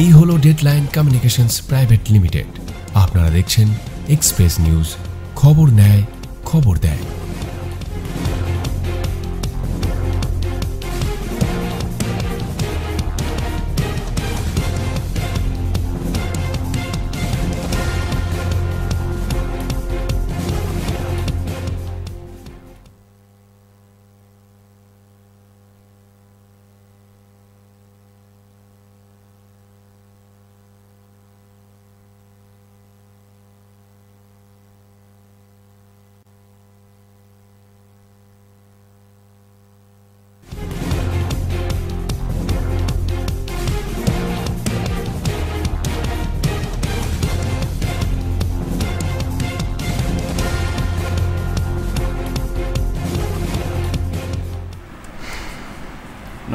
এই হলো deadline communications private limited. আপনারা দেখছেন এক্সপ্রেস নিউজ, খবর নেয়, খবর দেয়।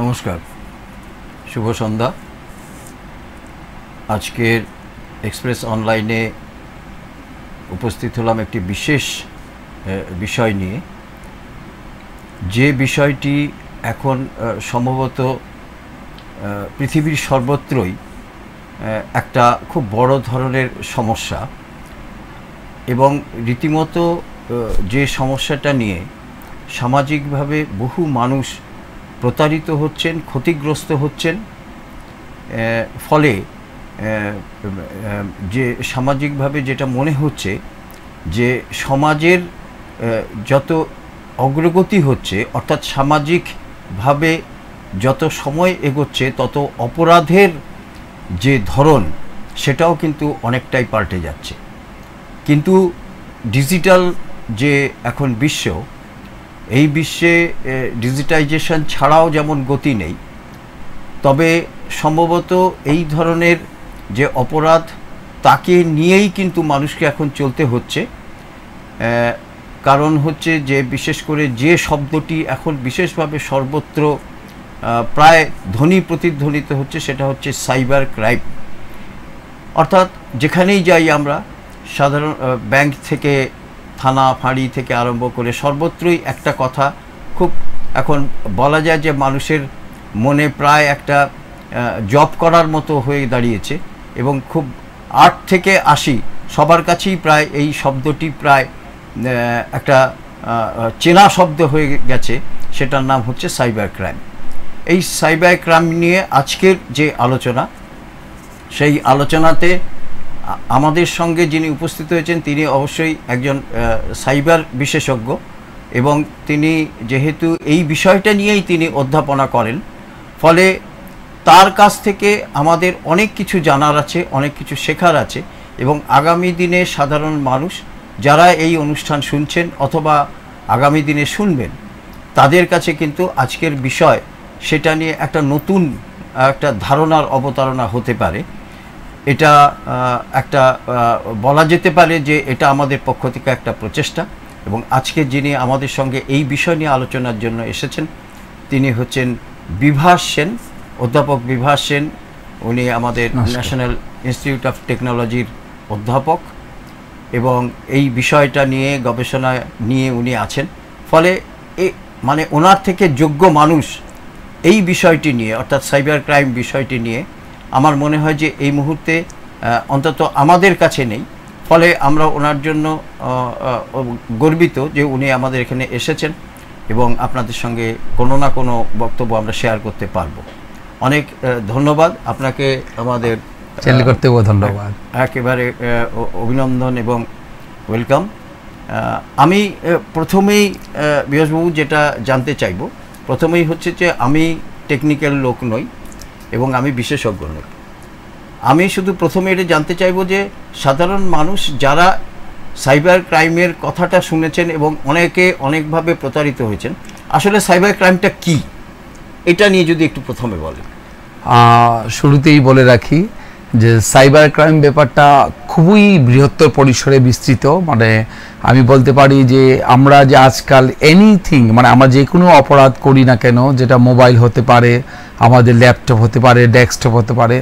নমস্কার, শুভ সন্ধ্যা। আজকের এক্সপ্রেস অনলাইনে উপস্থিত হলাম একটি বিশেষ বিষয় নিয়ে, যে বিষয়টি এখন সম্ভবত পৃথিবীর সর্বত্রই একটা খুব বড় ধরনের সমস্যা, এবং রীতিমতো যে সমস্যাটা নিয়ে সামাজিকভাবে বহু মানুষ প্রতারিত হচ্ছেন, ক্ষতিগ্রস্ত হচ্ছেন। ফলে যে সামাজিকভাবে যেটা মনে হচ্ছে যে সমাজের যত অগ্রগতি হচ্ছে, অর্থাৎ সামাজিকভাবে যত সময় এগোচ্ছে তত অপরাধের যে ধরন সেটাও কিন্তু অনেকটাই পাল্টে যাচ্ছে। কিন্তু ডিজিটাল যে এখন বিশ্ব, এই বিশ্বে ডিজিটাইজেশন ছাড়াও যেমন গতি নেই, তবে সম্ভবত এই ধরনের যে অপরাধ তাকে নিয়েই কিন্তু মানুষকে এখন চলতে হচ্ছে। কারণ হচ্ছে যে বিশেষ করে যে শব্দটি এখন বিশেষভাবে সর্বত্র প্রায় ধ্বনি প্রতিধ্বনিত হচ্ছে, সেটা হচ্ছে সাইবার ক্রাইম। অর্থাৎ যেখানেই যাই আমরা, সাধারণ ব্যাংক থেকে থানা ফাঁড়ি থেকে আরম্ভ করে সর্বত্রই একটা কথা খুব এখন বলা যায় যে মানুষের মনে প্রায় একটা জব করার মতো হয়ে দাঁড়িয়েছে, এবং খুব 8 থেকে 80 সবার কাছেই প্রায় এই শব্দটি প্রায় একটা চেনা শব্দ হয়ে গেছে। সেটার নাম হচ্ছে সাইবার ক্রাইম। এই সাইবার ক্রাইম নিয়ে আজকের যে আলোচনা, সেই আলোচনাতে আমাদের সঙ্গে যিনি উপস্থিত হয়েছেন তিনি অবশ্যই একজন সাইবার বিশেষজ্ঞ, এবং তিনি যেহেতু এই বিষয়টা নিয়েই তিনি অধ্যাপনা করেন, ফলে তার কাছ থেকে আমাদের অনেক কিছু জানার আছে, অনেক কিছু শেখার আছে। এবং আগামী দিনে সাধারণ মানুষ যারা এই অনুষ্ঠান শুনছেন অথবা আগামী দিনে শুনবেন, তাদের কাছে কিন্তু আজকের বিষয় সেটা নিয়ে একটা নতুন একটা ধারণার অবতারণা হতে পারে। এটা একটা বলা যেতে পারে যে এটা আমাদের পক্ষ থেকে একটা প্রচেষ্টা। এবং আজকে যিনি আমাদের সঙ্গে এই বিষয় নিয়ে আলোচনার জন্য এসেছেন তিনি হচ্ছেন বিভাস সেন, অধ্যাপক বিভাস সেন। উনি আমাদের ন্যাশনাল ইনস্টিটিউট অফ টেকনোলজির অধ্যাপক, এবং এই বিষয়টা নিয়ে গবেষণা নিয়ে উনি আছেন। ফলে মানে ওনার থেকে যোগ্য মানুষ এই বিষয়টি নিয়ে, অর্থাৎ সাইবার ক্রাইম বিষয়টি নিয়ে আমার মনে হয় যে এই মুহূর্তে অন্তত আমাদের কাছে নেই। ফলে আমরা ওনার জন্য গর্বিত যে উনি আমাদের এখানে এসেছেন, এবং আপনাদের সঙ্গে কোনো না কোনো বক্তব্য আমরা শেয়ার করতে পারবো। অনেক ধন্যবাদ আপনাকে, আমাদের চ্যানেল করতেও ধন্যবাদ, একেবারে অভিনন্দন এবং ওয়েলকাম। আমি প্রথমেই বিভাসবাবু যেটা জানতে চাইব, প্রথমেই হচ্ছে যে আমি টেকনিক্যাল লোক নই এবং আমি বিশেষজ্ঞ নই। আমি শুধু প্রথমে এটা জানতে চাইবো যে সাধারণ মানুষ যারা সাইবার ক্রাইমের কথাটা শুনেছেন এবং অনেকে অনেকভাবে প্রতারিত হয়েছেন, আসলে সাইবার ক্রাইমটা কি, এটা নিয়ে যদি একটু প্রথমে বলেন। শুরুতেই বলে রাখি যে সাইবার ক্রাইম ব্যাপারটা খুবই বৃহত্তর পরিসরে বিস্তৃত। মানে আমি বলতে পারি যে আমরা যে আজকাল এনিথিং, মানে আমরা যে কোনো অপরাধ করি না কেন, যেটা মোবাইল হতে পারে, আমাদের ল্যাপটপ হতে পারে, ডেস্কটপ হতে পারে,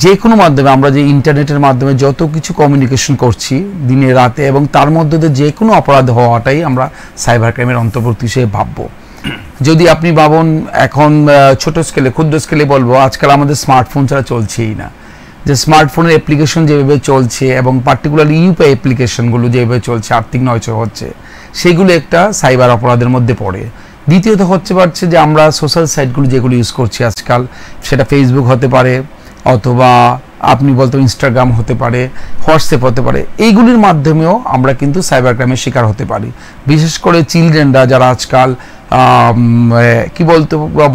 যে কোনো মাধ্যমে আমরা যে ইন্টারনেটের মাধ্যমে যত কিছু কমিউনিকেশন করছি দিনে রাতে, এবং তার মধ্যে যে কোনো অপরাধ হওয়াটাই আমরা সাইবার ক্রাইমের অন্তর্ভুক্ত হিসেবে ভাববো। যদি আপনি ভাবুন এখন ছোট স্কেলে, ক্ষুদ্র স্কেলে বলবো, আজকাল আমাদের স্মার্টফোন ছাড়া চলছেই না। যে স্মার্টফোনের অ্যাপ্লিকেশন যেভাবে চলছে এবং পার্টিকুলারলি ইউপিআই অ্যাপ্লিকেশনগুলো যেভাবে চলছে, আর্থিক নয়ছয় হচ্ছে, সেগুলো একটা সাইবার অপরাধের মধ্যে পড়ে। দ্বিতীয়ত হচ্ছে পারছে যে আমরা সোশ্যাল সাইটগুলো যেগুলো ইউজ করছি আজকাল, সেটা ফেসবুক হতে পারে, অথবা আপনি বলতে ইনস্টাগ্রাম হতে পারে, হোয়াটসঅ্যাপ হতে পারে, এইগুলির মাধ্যমেও আমরা কিন্তু সাইবার ক্রাইমের শিকার হতে পারি। বিশেষ করে চিলড্রেনরা যারা আজকাল কি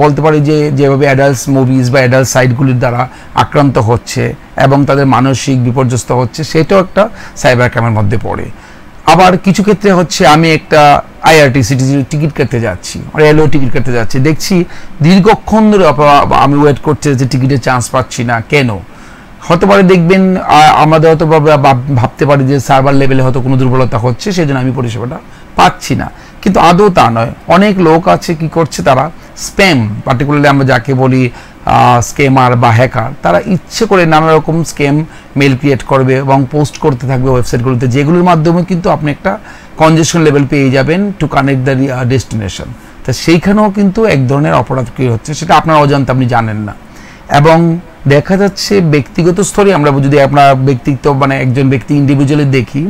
বলতে পারি যে যেভাবে অ্যাডাল্টস মুভিজ বা অ্যাডাল্ট সাইটগুলির দ্বারা আক্রান্ত হচ্ছে এবং তাদের মানসিক বিপর্যস্ত হচ্ছে, সেটাও একটা সাইবার ক্রাইমের মধ্যে পড়ে। আবার কিছু ক্ষেত্রে হচ্ছে আমি একটা আইআরটিসি টিকিট কাটতে যাচ্ছি, রেলওয়ে টিকিট কাটতে যাচ্ছি, দেখছি দীর্ঘক্ষণ ধরে আমি ওয়েট করছি যে টিকিটের চান্স পাচ্ছি না, কেন? হতে পারে দেখবেন আমাদের হয়তো ভাবতে পারি যে সার্ভার লেভেলে হয়তো কোনো দুর্বলতা হচ্ছে, সেই জন্য আমি পরিষেবাটা পাচ্ছি না, কিন্তু আদৌ তা নয়। অনেক লোক আছে কি করছে, তারা স্প্যাম, পার্টিকুলারলি আমরা যাকে বলি স্ক্যামার বা হ্যাকার, তারা ইচ্ছে করে নানা রকম স্ক্যাম মেল ক্রিয়েট করবে এবং পোস্ট করতে থাকবে ওয়েবসাইটগুলোতে, যেগুলোর মাধ্যমে কিন্তু আপনি একটা কনজেশন লেভেল পেয়ে যাবেন টু কানেক্ট দ্য ডেস্টিনেশন। তা সেইখানেও কিন্তু এক ধরনের অপরাধ কি হচ্ছে, সেটা আপনার অজান্তে আপনি জানেন না। এবং দেখা যাচ্ছে ব্যক্তিগত স্তরে আমরা যদি আপনার ব্যক্তিত্ব মানে একজন ব্যক্তি ইন্ডিভিজুয়ালি দেখি,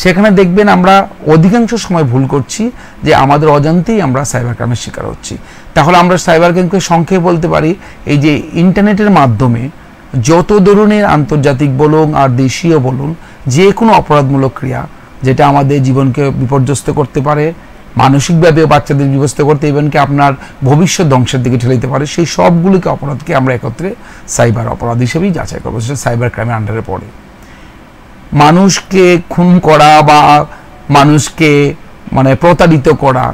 সেখানে দেখবেন আমরা অধিকাংশ সময় ভুল করছি যে আমাদের অজান্তেই আমরা সাইবার ক্রাইমের শিকার হচ্ছি। তাহলে আমরা সাইবার ক্রাইমকে সংক্ষেপে বলতে পারি এই যে ইন্টারনেটের মাধ্যমে যত ধরনের আন্তর্জাতিক বলুন আর দেশীয় বলুন, যে কোনো অপরাধমূলক ক্রিয়া যেটা আমাদের জীবনকে বিপর্যস্ত করতে পারে, মানসিকভাবে বাচ্চাদের বিপর্যস্ত করতে, ইভেনকে আপনার ভবিষ্যৎ ধ্বংসের দিকে ঠেলে দিতে পারে, সেই সবগুলিকে অপরাধকে আমরা একত্রে সাইবার অপরাধ হিসেবেই যাচাই করবো, সেটা সাইবার ক্রাইমের আন্ডারে পড়ে। মানুষকে খুন করা বা মানুষকে মানে প্রতারিত করা,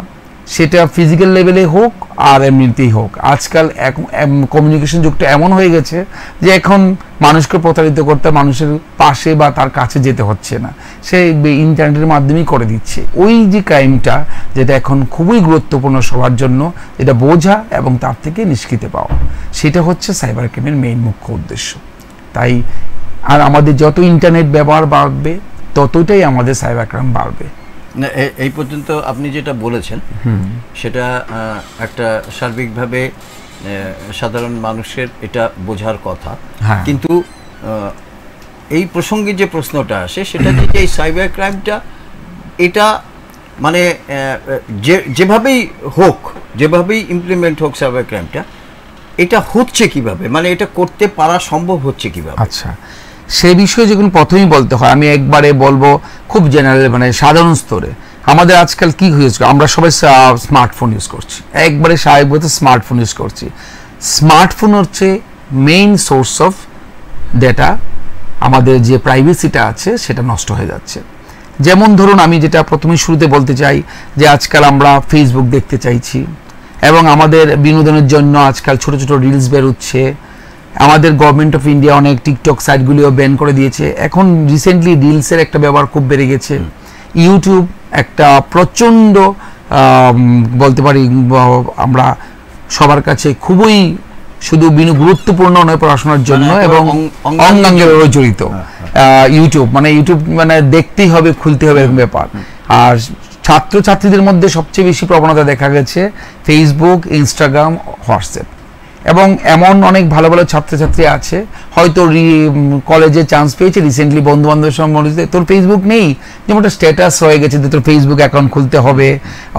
সেটা ফিজিক্যাল লেভেলে হোক আর এমনিতেই হোক, আজকাল কমিউনিকেশন যুগটা এমন হয়ে গেছে যে এখন মানুষকে প্রতারিত করতে মানুষের পাশে বা তার কাছে যেতে হচ্ছে না, সে ইন্টারনেটের মাধ্যমেই করে দিচ্ছে। ওই যে ক্রাইমটা যেটা এখন খুবই গুরুত্বপূর্ণ সবার জন্য, এটা বোঝা এবং তার থেকে নিষ্কৃতি পাওয়া, সেটা হচ্ছে সাইবার ক্রাইমের মেইন মুখ্য উদ্দেশ্য। তাই আর আমাদের যত ইন্টারনেট ব্যবহার বাড়বে ততটাই আমাদের সাইবার ক্রাইম বাড়বে। না, এই পর্যন্ত আপনি যেটা বলেছেন সেটা একটা সার্বিকভাবে সাধারণ মানুষের এটা বোঝার কথা, কিন্তু এই প্রসঙ্গে যে প্রশ্নটা আসে সেটা যে এই সাইবার ক্রাইমটা এটা মানে যেভাবেই হোক, যেভাবেই ইমপ্লিমেন্ট হোক সাইবার ক্রাইমটা, এটা হচ্ছে কিভাবে, মানে এটা করতে পারা সম্ভব হচ্ছে কিভাবে? আচ্ছা, সে বিষয়ে যেগুলো প্রথমেই বলতে হয়, আমি একবারে বলবো খুব জেনারেল মানে সাধারণ স্তরে। আমাদের আজকাল কি হয়েছে, আমরা সবাই স্মার্টফোন ইউজ করছি, একবারে স্বাভাবিকভাবে স্মার্টফোন ইউজ করছি। স্মার্টফোন হচ্ছে মেইন সোর্স অফ ডেটা, আমাদের যে প্রাইভেসিটা আছে সেটা নষ্ট হয়ে যাচ্ছে। যেমন ধরুন আমি যেটা প্রথমে শুরুতে বলতে চাই যে আজকাল আমরা ফেসবুক দেখতে চাইছি এবং আমাদের বিনোদনের জন্য আজকাল ছোট ছোট রিলস বেরোচ্ছে। আমাদের গভর্নমেন্ট অফ ইন্ডিয়া অনেক টিকটক সাইটগুলিও ব্যান করে দিয়েছে। এখন রিসেন্টলি রিলসের একটা ব্যবহার খুব বেড়ে গেছে। ইউটিউব একটা প্রচণ্ড বলতে পারি আমরা সবার কাছে খুবই শুধু গুরুত্বপূর্ণ নয় পড়াশোনার জন্য এবং অঙ্গাঙ্গে জড়িত। ইউটিউব মানে দেখতেই হবে, খুলতে হবে এরকম ব্যাপার। আর ছাত্রছাত্রীদের মধ্যে সবচেয়ে বেশি প্রবণতা দেখা গেছে ফেসবুক, ইনস্টাগ্রাম, হোয়াটসঅ্যাপ। এবং এমন অনেক ভালো ভালো ছাত্রছাত্রী আছে হয়তো কলেজে চান্স পেয়েছে, রিসেন্টলি বন্ধু বান্ধবের সঙ্গে বলেছে তোর ফেসবুক নেই, যেমন একটা স্ট্যাটাস হয়ে গেছে যে তোর ফেসবুক অ্যাকাউন্ট খুলতে হবে,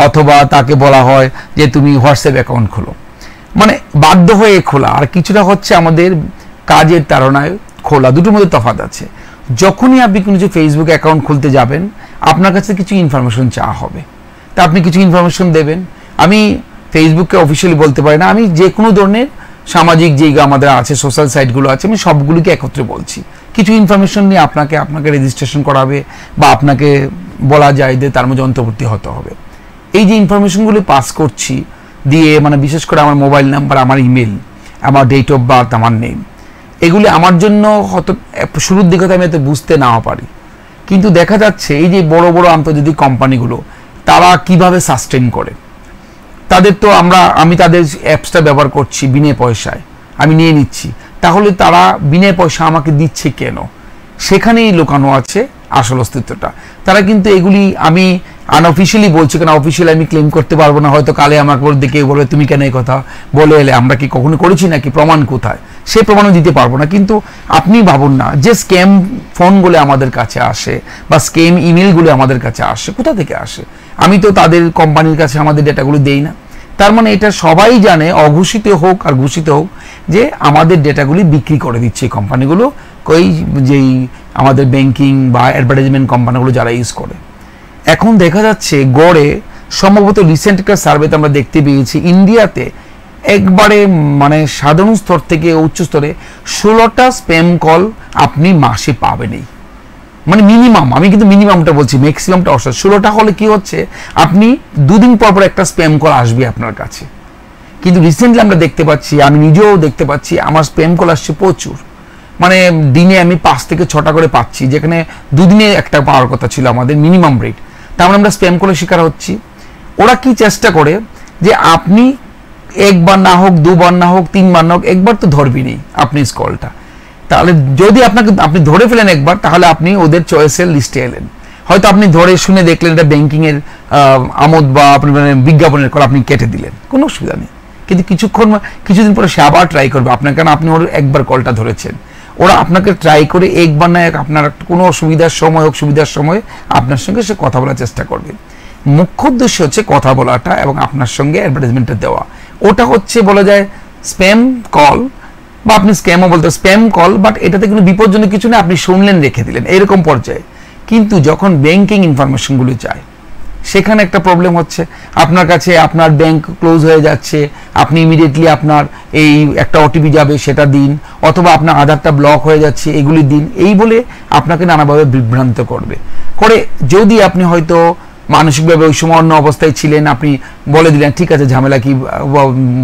অথবা তাকে বলা হয় যে তুমি হোয়াটসঅ্যাপ অ্যাকাউন্ট খোলো, মানে বাধ্য হয়ে খোলা। আর কিছুটা হচ্ছে আমাদের কাজের তাড়নায় খোলা, দুটোর মধ্যে তফাৎ আছে। যখনই আপনি কোনো কিছু ফেসবুক অ্যাকাউন্ট খুলতে যাবেন আপনার কাছে কিছু ইনফরমেশন চাওয়া হবে, তা আপনি কিছু ইনফরমেশন দেবেন। আমি ফেসবুককে অফিসিয়ালি বলতে পারি না, আমি যে কোনো ধরনের সামাজিক যেগুলো আমাদের আছে সোশ্যাল সাইটগুলো আছে আমি সবগুলিকে একত্রে বলছি। কিছু ইনফরমেশন নিয়ে আপনাকে রেজিস্ট্রেশন করাবে বা আপনাকে বলা যায় যে তার মধ্যে অন্তর্ভুক্তি হতে হবে। এই যে ইনফরমেশনগুলি পাস করছি দিয়ে মানে বিশেষ করে আমার মোবাইল নাম্বার, আমার ইমেল, আমার ডেট অফ বার্থ, আমার নেম, এগুলি আমার জন্য হয়তো শুরুর দিকে আমি এত বুঝতে নাও পারি, কিন্তু দেখা যাচ্ছে এই যে বড় বড় আন্তর্জাতিক কোম্পানিগুলো তারা কিভাবে সাস্টেন করে, তাদের তো আমি তাদের অ্যাপসটা ব্যবহার করছি বিনা পয়সায়, আমি নিয়ে নিচ্ছি, তাহলে তারা বিনা পয়সা আমাকে দিচ্ছে কেন? সেখানেই লুকানো আছে আসল অস্তিত্বটা। তারা কিন্তু এগুলি আনঅফিসিয়ালি বলছি, কারণ অফিসিয়ালি আমি ক্লেম করতে পারবো না, হয়তো কালে আমাকে কেউ বলবে তুমি কেন এই কথা বলে এলে, আমরা কি কখনো করেছি নাকি, প্রমাণ কোথায়, সে প্রমাণও দিতে পারবো না। কিন্তু আপনি ভাবুন না যে স্ক্যাম ফোনগুলো আমাদের কাছে আসে বা স্ক্যাম ইমেলগুলো আমাদের কাছে আসে, কোথা থেকে আসে? আমি তো তাদের কোম্পানির কাছে আমাদের ডেটাগুলো দেই না। তার মানে এটা সবাই জানে, অঘোষিত হোক আর ঘোষিত হোক, যে আমাদের ডেটাগুলি বিক্রি করে দিচ্ছে এই কোম্পানিগুলো, যেই আমাদের ব্যাংকিং বা অ্যাডভার্টাইজমেন্ট কোম্পানিগুলো যারা ইউজ করে। এখন দেখা যাচ্ছে গড়ে সম্ভবত রিসেন্ট একটা সার্ভেতে আমরা দেখতে পেয়েছি ইন্ডিয়াতে একবারে মানে সাধারণ স্তর থেকে উচ্চ স্তরে 16টা স্প্যাম কল আপনি মাসে পাবেনই, মানে মিনিমাম, আমি কিন্তু মিনিমামটা বলছি, ম্যাক্সিমামটা অবশ্য 16টা হলে কি হচ্ছে, আপনি দুদিন পর পর একটা স্প্যাম কল আসবে আপনার কাছে। কিন্তু রিসেন্টলি আমরা দেখতে পাচ্ছি, আমি নিজেও দেখতে পাচ্ছি, আমার স্প্যাম কল আসছে প্রচুর, মানে দিনে আমি 5 থেকে 6টা করে পাচ্ছি, যেখানে দুদিনে একটা পাওয়ার কথা ছিল আমাদের মিনিমাম রেট। তার মানে আমরা স্প্যাম কলের শিকার হচ্ছি। ওরা কি চেষ্টা করে যে আপনি একবার না হোক, 2বার না হোক, 3বার না হোক, একবার তো ধরবিনি আপনি কলটা, তাহলে যদি আপনি ধরে ফেলেন একবার, তাহলে আপনি ওদের চয়েসের লিস্টে এলেন। হয়তো আপনি ধরে শুনে দেখলেন এটা ব্যাংকিং এর আমোদ বা আপনি মানে বিজ্ঞাপনের কল, আপনি কেটে দিলেন, কোনো অসুবিধা নেই। কিন্তু কিছুদিন পরে সে আবার ট্রাই করবে আপনার, কারণ আপনি ওর একবার কলটা ধরেছেন। ওরা আপনাকে ট্রাই করে একবার না এক, আপনার কোনো অসুবিধার সময় হোক, সুবিধার সময় আপনার সঙ্গে সে কথা বলার চেষ্টা করবে। মুখ্য উদ্দেশ্য হচ্ছে কথা বলাটা এবং আপনার সঙ্গে অ্যাডভার্টাইজমেন্টটা দেওয়া। ওটা হচ্ছে বলা যায় স্প্যাম কল, বা আপনি স্ক্যামও বলতে স্প্যাম কল, বাট এটাতে কোনো বিপজ্জনক কিছু নেই, আপনি শুনলেন রেখে দিলেন, এরকম পর্যায়ে। কিন্তু যখন ব্যাংকিং ইনফরমেশনগুলো চায়, সেখানে একটা প্রবলেম হচ্ছে, আপনার কাছে আপনার ব্যাংক ক্লোজ হয়ে যাচ্ছে, আপনি ইমিডিয়েটলি আপনার এই একটা ওটিপি যাবে সেটা দিন, অথবা আপনার আধারটা ব্লক হয়ে যাচ্ছে এগুলি দিন, এই বলে আপনাকে নানাভাবে বিভ্রান্ত করবে। যদি আপনি হয়তো মানসিকভাবে ওই সময় অন্য অবস্থায় ছিলেন, আপনি বলে দিলেন ঠিক আছে ঝামেলা কি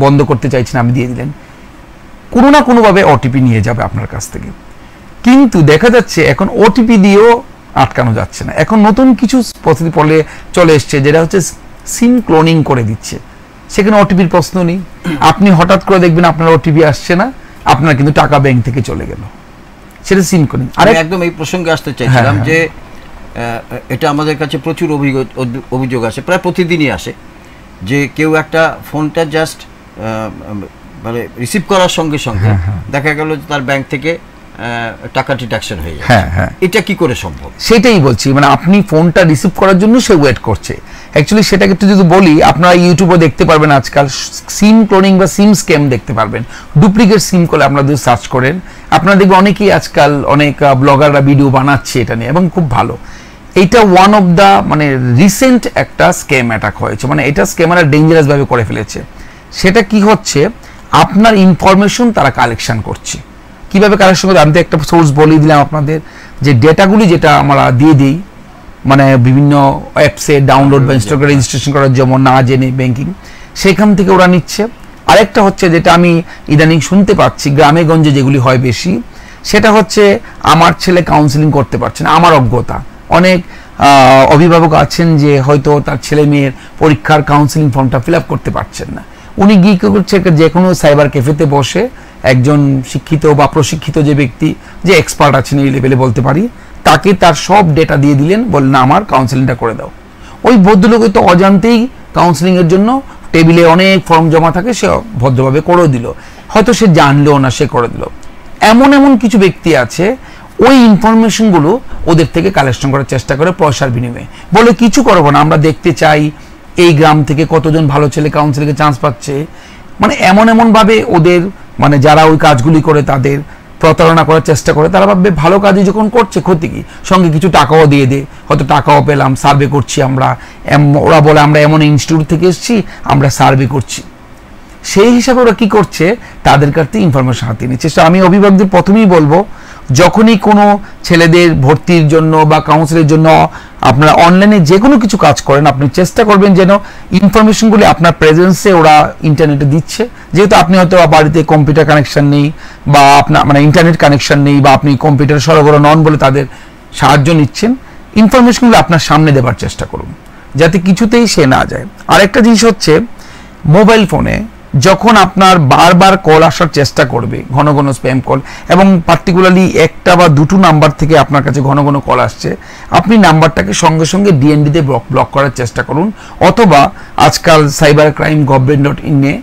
বন্ধ করতে চাইছেন, আমি দিয়ে দিলেন, কোনো না কোনোভাবে ওটিপি নিয়ে যাবে আপনার কাছ থেকে। কিন্তু দেখা যাচ্ছে এখন ওটিপি দিয়েও আটকানো যাচ্ছে না, এখন নতুন কিছু পদ্ধতি চলে এসছে, যেটা হচ্ছে সিম ক্লোনিং করে দিচ্ছে। সেখানে ওটিপির প্রশ্ন নেই, আপনি হঠাৎ করে দেখবেন আপনার ওটিপি আসছে না, আপনার কিন্তু টাকা ব্যাংক থেকে চলে গেল, সেটা সিম ক্লোনিং। আর একদম এই প্রসঙ্গে আসতে চাইছিলাম যে এটা আমাদের কাছে প্রচুর অভিযোগ আসে, প্রায় প্রতিদিনই আসে, যে কেউ একটা ফোনটা জাস্ট মানে রিসিভ করার সঙ্গে সঙ্গে দেখা গেল যে তার ব্যাংক থেকে টাকা ডিডাকশন হয়ে যাচ্ছে। এটা কি করে সম্ভব? সেটাই বলছি, মানে আপনি ফোনটা রিসিভ করার জন্য সে ওয়েট করছে। অ্যাকচুয়ালি সেটাকে একটু যদি বলি, আপনারা ইউটিউবে দেখতে পারবেন আজকাল সিম ক্লোনিং বা সিম স্ক্যাম দেখতে পারবেন, ডুপ্লিকেট সিম করে আপনারা যদি সার্চ করেন, আপনারা দেখবেন অনেকেই আজকাল অনেক ব্লগাররা ভিডিও বানাচ্ছে এটা নিয়ে, এবং খুব ভালো। এইটা ওয়ান অফ দ্য মানে রিসেন্ট একটা স্ক্যাম অ্যাটাক হয়েছে, মানে এটা স্ক্যামাররা ডেঞ্জারাস ভাবে করে ফেলেছে। সেটা কি হচ্ছে, আপনার ইনফরমেশন তারা কালেকশন করছে। কিভাবে কালেকশন করে, আমি তো একটা সোর্স বলেই দিলাম আপনাদের, যে ডেটাগুলি যেটা আমরা দিয়ে দিই, মানে বিভিন্ন অ্যাপসে ডাউনলোড বা ইনস্টল করে রেজিস্ট্রেশন করার জন্য না জেনে ব্যাংকিং, সেখান থেকে ওরা নিচ্ছে। আরেকটা হচ্ছে যেটা আমি ইদানিং শুনতে পাচ্ছি গ্রামে গঞ্জে যেগুলি হয় বেশি, সেটা হচ্ছে আমার ছেলে কাউন্সিলিং করতে পারছে না, আমার অজ্ঞতা। অনেক অভিভাবক আছেন যে হয়তো তার ছেলে মেয়ের পরীক্ষার কাউন্সিলিং ফর্মটা ফিল আপ করতে পারছেন না, উনি গিয়ে কি করছে, যে কোনো সাইবার ক্যাফেতে বসে একজন শিক্ষিত বা প্রশিক্ষিত যে ব্যক্তি, যে এক্সপার্ট আছেন এই লেভেলে বলতে পারি, তাকে তার সব ডেটা দিয়ে দিলেন, বললেন আমার কাউন্সিলিংটা করে দাও। ওই ভদ্রলোক তো অজান্তেই কাউন্সিলিং এর জন্য টেবিলে অনেক ফর্ম জমা থাকে, সে ভদ্রভাবে করে দিল, হয়তো সে জানলেও না, সে করে দিল। এমন কিছু ব্যক্তি আছে, ওই ইনফরমেশনগুলো ওদের থেকে কালেকশন করার চেষ্টা করে পয়সার বিনিময়ে, বলে কিছু করবো না, আমরা দেখতে চাই এই গ্রাম থেকে কতজন ভালো ছেলে কাউন্সিলিংয়ে চান্স পাচ্ছে। মানে এমন ভাবে ওদের মানে যারা ওই কাজগুলি করে তাদের প্রতারণা করার চেষ্টা করে। তারা ভাববে ভালো কাজই যখন করছে, ক্ষতি কি, সঙ্গে কিছু টাকাও দিয়ে দে, হয়তো টাকাও পেলাম, সার্ভে করছি আমরা, ওরা বলে আমরা এমন ইনস্টিটিউট থেকে এসেছি, আমরা সার্ভে করছি। সেই হিসাবে ওরা কি করছে, তাদের কাছ থেকে ইনফরমেশন হাতিয়ে নিচ্ছে। আমি অভিভাবকদের প্রথমেই বলবো, যখনই কোনো ছেলেদের ভর্তির জন্য বা কাউন্সিলের জন্য আপনারা অনলাইনে যে কোনো কিছু কাজ করেন, আপনি চেষ্টা করবেন যেন ইনফরমেশনগুলি আপনার প্রেজেন্সে ওরা ইন্টারনেটে দিচ্ছে। যেহেতু আপনি হয়তো বাড়িতে কম্পিউটার কানেকশন নেই, বা আপনার মানে ইন্টারনেট কানেকশন নেই, বা আপনি কম্পিউটার সরবরাহ নন বলে তাদের সাহায্য নিচ্ছেন, ইনফরমেশনগুলো আপনার সামনে দেবার চেষ্টা করুন, যাতে কিছুতেই সে না যায়। আরেকটা জিনিস হচ্ছে, মোবাইল ফোনে যখন আপনার বারবার কল আসার চেষ্টা করবে, ঘন ঘন স্প্যাম কল, এবং পার্টিকুলারলি একটা বা দুটো নাম্বার থেকে আপনার কাছে ঘন ঘন কল আসছে, আপনি নাম্বারটাকে সঙ্গে সঙ্গে ডিএনডিতে ব্লক করার চেষ্টা করুন, অথবা আজকাল cyber crime gov.in A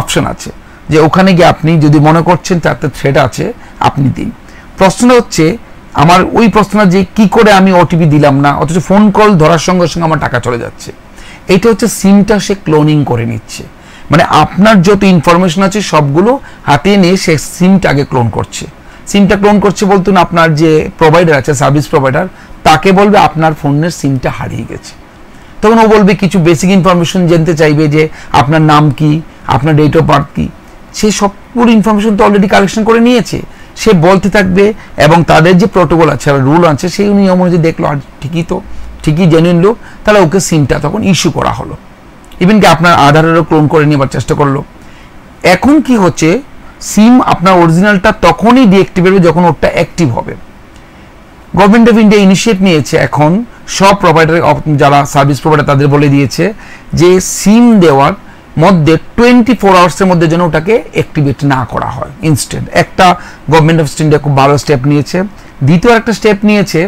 option আছে যে ওখানে গিয়ে আপনি যদি মনে করছেন তাতে থ্রেট আছে আপনি দিন। প্রশ্নটা হচ্ছে আমার ওই প্রশ্নটা যে কি করে আমি ওটিপি দিলাম না, অথচ ফোন কল ধরার সঙ্গে সঙ্গে আমার টাকা চলে যাচ্ছে। এটা হচ্ছে সিমটা সে ক্লোনিং করে নিচ্ছে, মানে আপনার যত ইনফরমেশন আছে সবগুলো হাতিয়ে নিয়ে সে সিমটা আগে ক্লোন করছে। সিমটা ক্লোন করছে বলতে আপনার যে প্রোভাইডার আছে, সার্ভিস প্রোভাইডার, তাকে বলবে আপনার ফোনের সিমটা হারিয়ে গেছে। তখন ও বলবে কিছু বেসিক ইনফরমেশন জানতে চাইবে যে আপনার নাম কি, আপনার ডেট অফ বার্থ কি, সে সবগুলো ইনফরমেশন তো অলরেডি কালেকশন করে নিয়েছে। সে বলতে থাকবে এবং তাদের যে প্রোটোকল আছে, রুল আছে, সেই নিয়ম অনুযায়ী দেখলো আর ঠিকই জেনুইন লোক, তাহলে ওকে সিমটা তখন ইস্যু করা হলো। ইভেন কি আপনার আধারেরও ক্লোন করে নেবার চেষ্টা করলো। এখন কি হচ্ছে, সিম আপনার অরিজিনালটা তখনই ডিঅ্যাক্টিভেট হবে যখন ওটা অ্যাক্টিভ হবে। গভর্নমেন্ট অফ ইন্ডিয়া ইনিশিয়েট নিয়েছে, এখন সব প্রোভাইডার যারা সার্ভিস প্রোভাইডার তাদের বলে দিয়েছে যে সিম দেওয়ার মধ্যে 24 আওয়ার্সের মধ্যে যেন ওটাকে অ্যাক্টিভেট না করা হয় ইনস্ট্যান্ট। একটা গভর্নমেন্ট অফ ইন্ডিয়া খুব ভালো স্টেপ নিয়েছে। দ্বিতীয় একটা স্টেপ নিয়েছে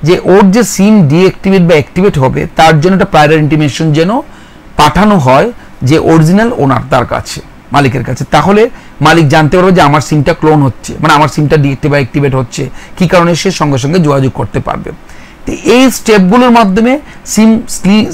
যে ওর যে সিম ডিঅ্যাক্টিভেট বা অ্যাক্টিভেট হবে তার জন্য একটা প্রায়র ইন্টিমেশন যেন পাঠানো হয় যে অরিজিনাল ওনার তার কাছে, মালিকের কাছে। তাহলে মালিক জানতে পারবে যে আমার সিমটা ক্লোন হচ্ছে, মানে আমার সিমটা ডিঅ্যাক্টিভ বা অ্যাক্টিভেট হচ্ছে, কি কারণে সে সঙ্গে সঙ্গে যোগাযোগ করতে পারবে। তো এই স্টেপগুলোর মাধ্যমে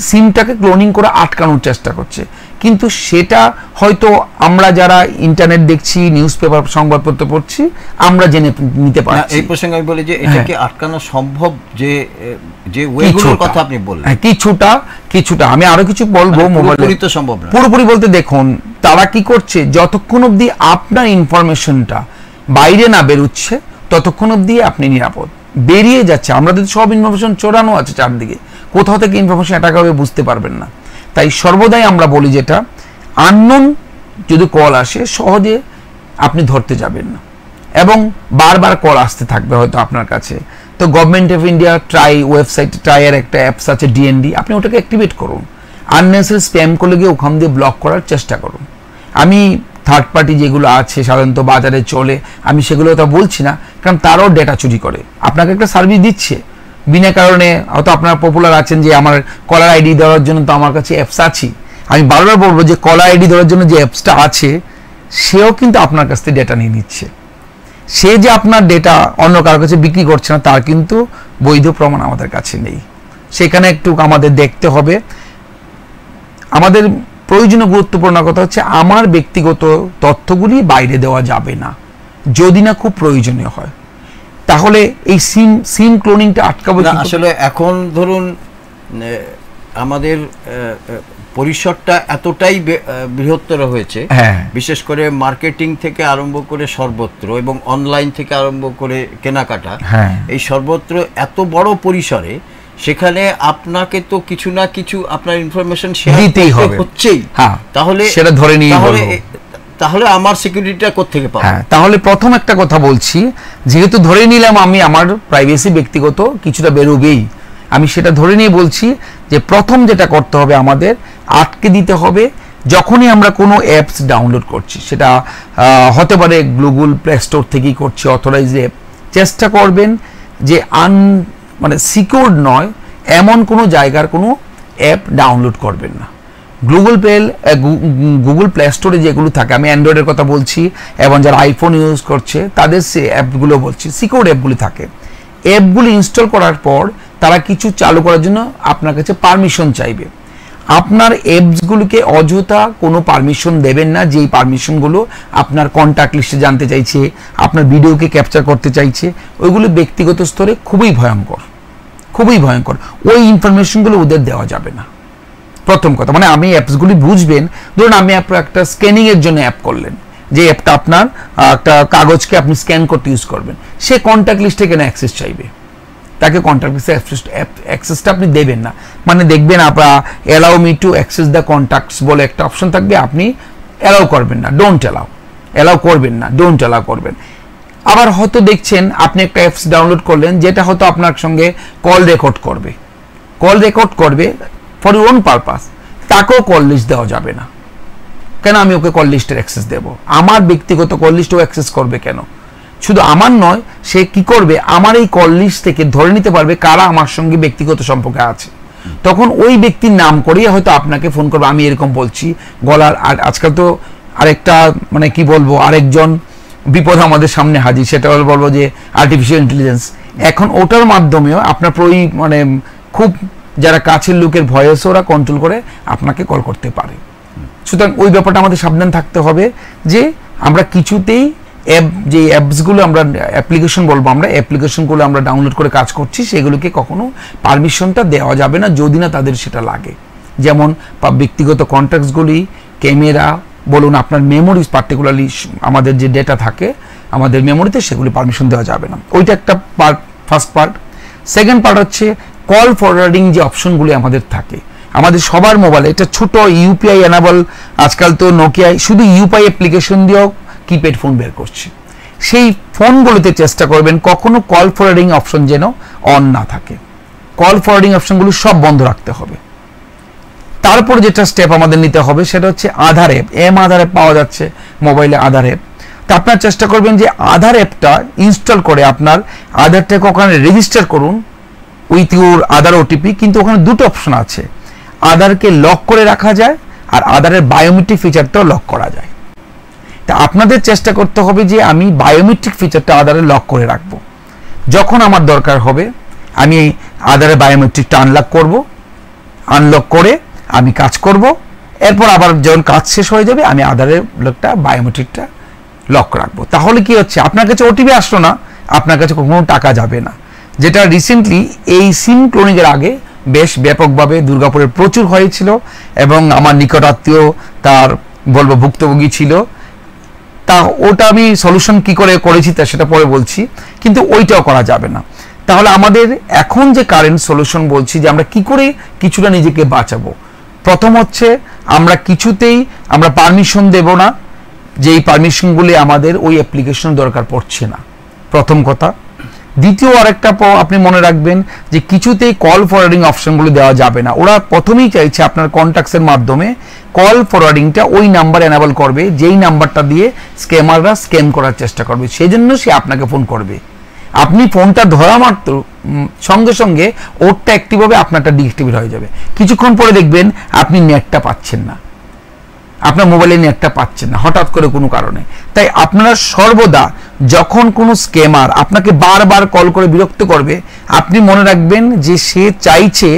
সিমটাকে ক্লোনিং করে আটকানোর চেষ্টা করছে। কিন্তু সেটা হয়তো আমরা যারা ইন্টারনেট দেখছি, নিউজ পেপার সংবাদপত্র পড়ছি, আমরা জেনে নিতে পারছি। এই প্রসঙ্গে আমি বলি যে এটাকে আটকানো সম্ভব, যে ওয়েগুলোর কথা আপনি বললেন। কিছুটা আমি আরো কিছু বলবো। পুরোপুরি তো সম্ভব না। পুরোপুরি বলতে দেখুন তারা কি করছে, যতক্ষণ অবধি আপনার ইনফরমেশনটা বাইরে না বেরোচ্ছে ততক্ষণ অবধি আপনি নিরাপদ। বেরিয়ে যাচ্ছে, আমাদের সব ইনফরমেশন চোরানো আছে চারদিকে, কোথাও থেকে ইনফরমেশন অ্যাটাক হবে বুঝতে পারবেন না। তাই সর্বদাই আমরা বলি যেটা আননোন যদি কল আসে সহজে আপনি ধরতে যাবেন না, এবং বারবার কল আসতে থাকবে হয়তো আপনার কাছে। তো গভর্নমেন্ট অফ ইন্ডিয়া ওয়েবসাইট ট্রাইয়ের একটা অ্যাপস আছে ডিএনডি, আপনি ওটাকে অ্যাক্টিভেট করুন। আননেসেসারি স্প্যাম করলে গিয়ে ওখান দিয়ে ব্লক করার চেষ্টা করুন। আমি থার্ড পার্টি যেগুলো আছে সাধারণত বাজারে চলে, আমি সেগুলো তো বলছি না, কারণ তারাও ডেটা চুরি করে। আপনাকে একটা সার্ভিস দিচ্ছে বিনা কারণে, হয়তো আপনারা পপুলার আছেন যে আমার কলার আইডি দেওয়ার জন্য তো আমার কাছে অ্যাপস আছে। আমি বারবার বলবো যে কলার আইডি দেওয়ার জন্য যে অ্যাপসটা আছে সেও কিন্তু আপনার কাছ থেকে ডেটা নিয়ে নিচ্ছে। সে যে আপনার ডেটা অন্য কারোর কাছে বিক্রি করছে না তার কিন্তু বৈধ প্রমাণ আমাদের কাছে নেই। সেখানে একটু আমাদের দেখতে হবে। আমাদের প্রয়োজনীয় গুরুত্বপূর্ণ কথা হচ্ছে আমার ব্যক্তিগত তথ্যগুলি বাইরে দেওয়া যাবে না, যদি না খুব প্রয়োজনীয় হয়। তাহলে এই সিম ক্লোনিংটা আটকাবো না। আসলে এখন ধরুন আমাদের পরিসরটা এতটাই বৃহত্তর হয়েছে, বিশেষ করে মার্কেটিং থেকে আরম্ভ করে সর্বত্র, এবং অনলাইন থেকে আরম্ভ করে কেনাকাটা, এই সর্বত্র এত বড় পরিসরে, সেখানে আপনাকে তো কিছু না কিছু আপনার ইনফরমেশন শেয়ার দিতেই হচ্ছেই। তাহলে সেটা ধরে নিয়ে তাহলে আমার সিকিউরিটিটা কোত্থেকে পাবো? তাহলে প্রথম একটা কথা বলছি, যেহেতু ধরে নিলাম আমি আমার প্রাইভেসি ব্যক্তিগত কিছুটা বেরোবেই, আমি সেটা ধরে নিয়ে বলছি যে প্রথম যেটা করতে হবে আমাদের আটকে দিতে হবে। যখনই আমরা কোনো অ্যাপস ডাউনলোড করছি, সেটা হতে পারে গুগল প্লে স্টোর থেকেই করছি, অথরাইজড অ্যাপ, চেষ্টা করবেন যে মানে সিকিউরড নয় এমন কোনো জায়গার কোনো অ্যাপ ডাউনলোড করবেন না। গুগল প্লে স্টোরে যেগুলো থাকে, আমি অ্যান্ড্রয়েডের কথা বলছি এবং যারা আইফোন ইউজ করছে তাদের সে অ্যাপগুলো বলছি, সিকিউরড অ্যাপগুলি থাকে। অ্যাপগুলি ইনস্টল করার পর তারা কিছু চালু করার জন্য আপনার কাছে পারমিশন চাইবে। আপনার অ্যাপসগুলোকে অযথা কোনো পারমিশন দেবেন না, যেই পারমিশনগুলো আপনার কন্ট্যাক্ট লিস্টে জানতে চাইছে, আপনার ভিডিওকে ক্যাপচার করতে চাইছে, ওইগুলো ব্যক্তিগত স্তরে খুবই ভয়ঙ্কর। ওই ইনফরমেশনগুলো ওদের দেওয়া যাবে না। প্রথম কথা, মানে আমি অ্যাপসগুলি বুঝবেন, ধরুন আমি একটা স্ক্যানিংয়ের জন্য অ্যাপ করলেন, যে অ্যাপটা আপনার একটা কাগজকে আপনি স্ক্যান করতে ইউজ করবেন, সে কন্ট্যাক্ট লিস্টে কেন অ্যাক্সেস চাইবে? তাকে কন্ট্যাক্ট লিস্টে অ্যাক্সেসটা আপনি দেবেন না। মানে দেখবেন আপনার allow me to access the contacts বলে একটা অপশন থাকবে, আপনি অ্যালাউ করবেন না, ডোন্ট অ্যালাউ করবেন না, ডোন্ট অ্যালাউ করবেন। আবার হয়তো দেখছেন আপনি একটা অ্যাপস ডাউনলোড করলেন যেটা হয়তো আপনার সঙ্গে কল রেকর্ড করবে ফর ইউর ওন পারপাস, তাকেও কল লিস্ট দেওয়া যাবে না। কেন আমি ওকে কল লিস্টের অ্যাক্সেস দেব? আমার ব্যক্তিগত কল লিস্টও অ্যাক্সেস করবে কেন? শুধু আমার নয়, সে কি করবে, আমার এই কল লিস্ট থেকে ধরে নিতে পারবে কারা আমার সঙ্গে ব্যক্তিগত সম্পর্কে আছে। তখন ওই ব্যক্তির নাম করেই হয়তো আপনাকে ফোন করবে। আমি এরকম বলছি গলার, আর আজকাল তো আরেকটা মানে কি বলবো, আরেকজন বিপদ আমাদের সামনে হাজির, সেটা হলো বলবো যে আর্টিফিশিয়াল ইন্টেলিজেন্স। এখন ওটার মাধ্যমেও আপনার মানে খুব যারা কাছের লোকের ভয়েস ওরা কন্ট্রোল করে আপনাকে কল করতে পারে। সুতরাং ওই ব্যাপারটা আমাদের সাবধান থাকতে হবে যে আমরা কিছুতেই যে অ্যাপসগুলো আমরা অ্যাপ্লিকেশন বলবো, আমরা অ্যাপ্লিকেশনগুলো আমরা ডাউনলোড করে কাজ করছি সেগুলোকে কখনো পারমিশনটা দেওয়া যাবে না যদি না তাদের সেটা লাগে। যেমন ব্যক্তিগত কন্ট্যাক্টসগুলি, ক্যামেরা বলুন, আপনার মেমোরিজ, পার্টিকুলারলি আমাদের যে ডেটা থাকে আমাদের মেমোরিতে, সেগুলি পারমিশন দেওয়া যাবে না। ওইটা একটা part, first part. Second part হচ্ছে কল ফরওয়ার্ডিং যে অপশনগুলি আমাদের থাকে আমাদের সবার মোবাইলে, এটা ছোট ইউপিআই এনাবল। আজকাল তো নোকিয়ায় শুধু ইউপিআই অ্যাপ্লিকেশন দিয়েও কিপ্যাড ফোন বের করছে। সেই ফোনগুলোতে চেষ্টা করবেন কখনো কল ফরওয়ার্ডিং অপশন যেন অন না থাকে। কল ফরওয়ার্ডিং অপশনগুলো সব বন্ধ রাখতে হবে। তারপর যেটা স্টেপ আমাদের নিতে হবে সেটা হচ্ছে আধার অ্যাপ। আধার অ্যাপ পাওয়া যাচ্ছে মোবাইলে, আধার অ্যাপ। তা আপনার চেষ্টা করবেন যে আধার অ্যাপটা ইনস্টল করে আপনার আধারটাকে ওখানে রেজিস্টার করুন উইথ ইউর আধার ওটিপি। কিন্তু ওখানে দুটো অপশন আছে, আধারকে লক করে রাখা যায় আর আধারের বায়োমেট্রিক ফিচারটাও লক করা যায়। তা আপনাদের চেষ্টা করতে হবে যে আমি বায়োমেট্রিক ফিচারটা আধারে লক করে রাখবো। যখন আমার দরকার হবে আমি আধারের বায়োমেট্রিকটা আনলক করে আমি কাজ করব। এরপর আবার যখন কাজ শেষ হয়ে যাবে আমি আধারের লোকটা বায়োমেট্রিকটা লক রাখবো। তাহলে কি হচ্ছে, আপনার কাছে ওটিপি আসলো না, আপনার কাছে কোনো টাকা যাবে না। যেটা রিসেন্টলি এই সিম ক্লোনিংয়ের আগে বেশ ব্যাপকভাবে দুর্গাপুরের প্রচুর হয়েছিল এবং আমার নিকট আত্মীয় তার বলবো ভুক্তভোগী ছিল। তা ওটা আমি সলিউশন কি করে করেছি তা সেটা পরে বলছি, কিন্তু ওইটাও করা যাবে না। তাহলে আমাদের এখন যে কারেন্ট সলিউশন বলছি যে আমরা কি করে কিছুটা নিজেকে বাঁচাবো। প্রথম হচ্ছে আমরা কিছুতেই আমরা পারমিশন দেব না যে এই পারমিশনগুলি আমাদের ওই অ্যাপ্লিকেশন দরকার পড়ছে না, প্রথম কথা। দ্বিতীয় আরেকটা আপনি মনে রাখবেন যে কিছুতেই কল ফরওয়ার্ডিং অপশনগুলো দেওয়া যাবে না। ওরা প্রথমেই চাইছে আপনার কন্ট্যাক্টসের মাধ্যমে কল ফরওয়ার্ডিংটা ওই নাম্বার এনাবল করবে যেই নাম্বারটা দিয়ে স্ক্যামাররা স্ক্যাম করার চেষ্টা করবে, সেই জন্য সে আপনাকে ফোন করবে। আপনি ফোনটা ধরা মাত্র সঙ্গে সঙ্গে ওরটা অ্যাক্টিভ হবে, আপনারটা ডিঅ্যাক্টিভেট হয়ে যাবে। কিছুক্ষণ পরে দেখবেন আপনি নেটটা পাচ্ছেন না, আপনার মোবাইলে নেটটা পাচ্ছেন না হঠাৎ করে কোনো কারণে। তাই আপনারা সর্বদা যখন কোনো স্ক্যামার আপনাকে বারবার কল করে বিরক্ত করবে, আপনি মনে রাখবেন যে সে চাইছে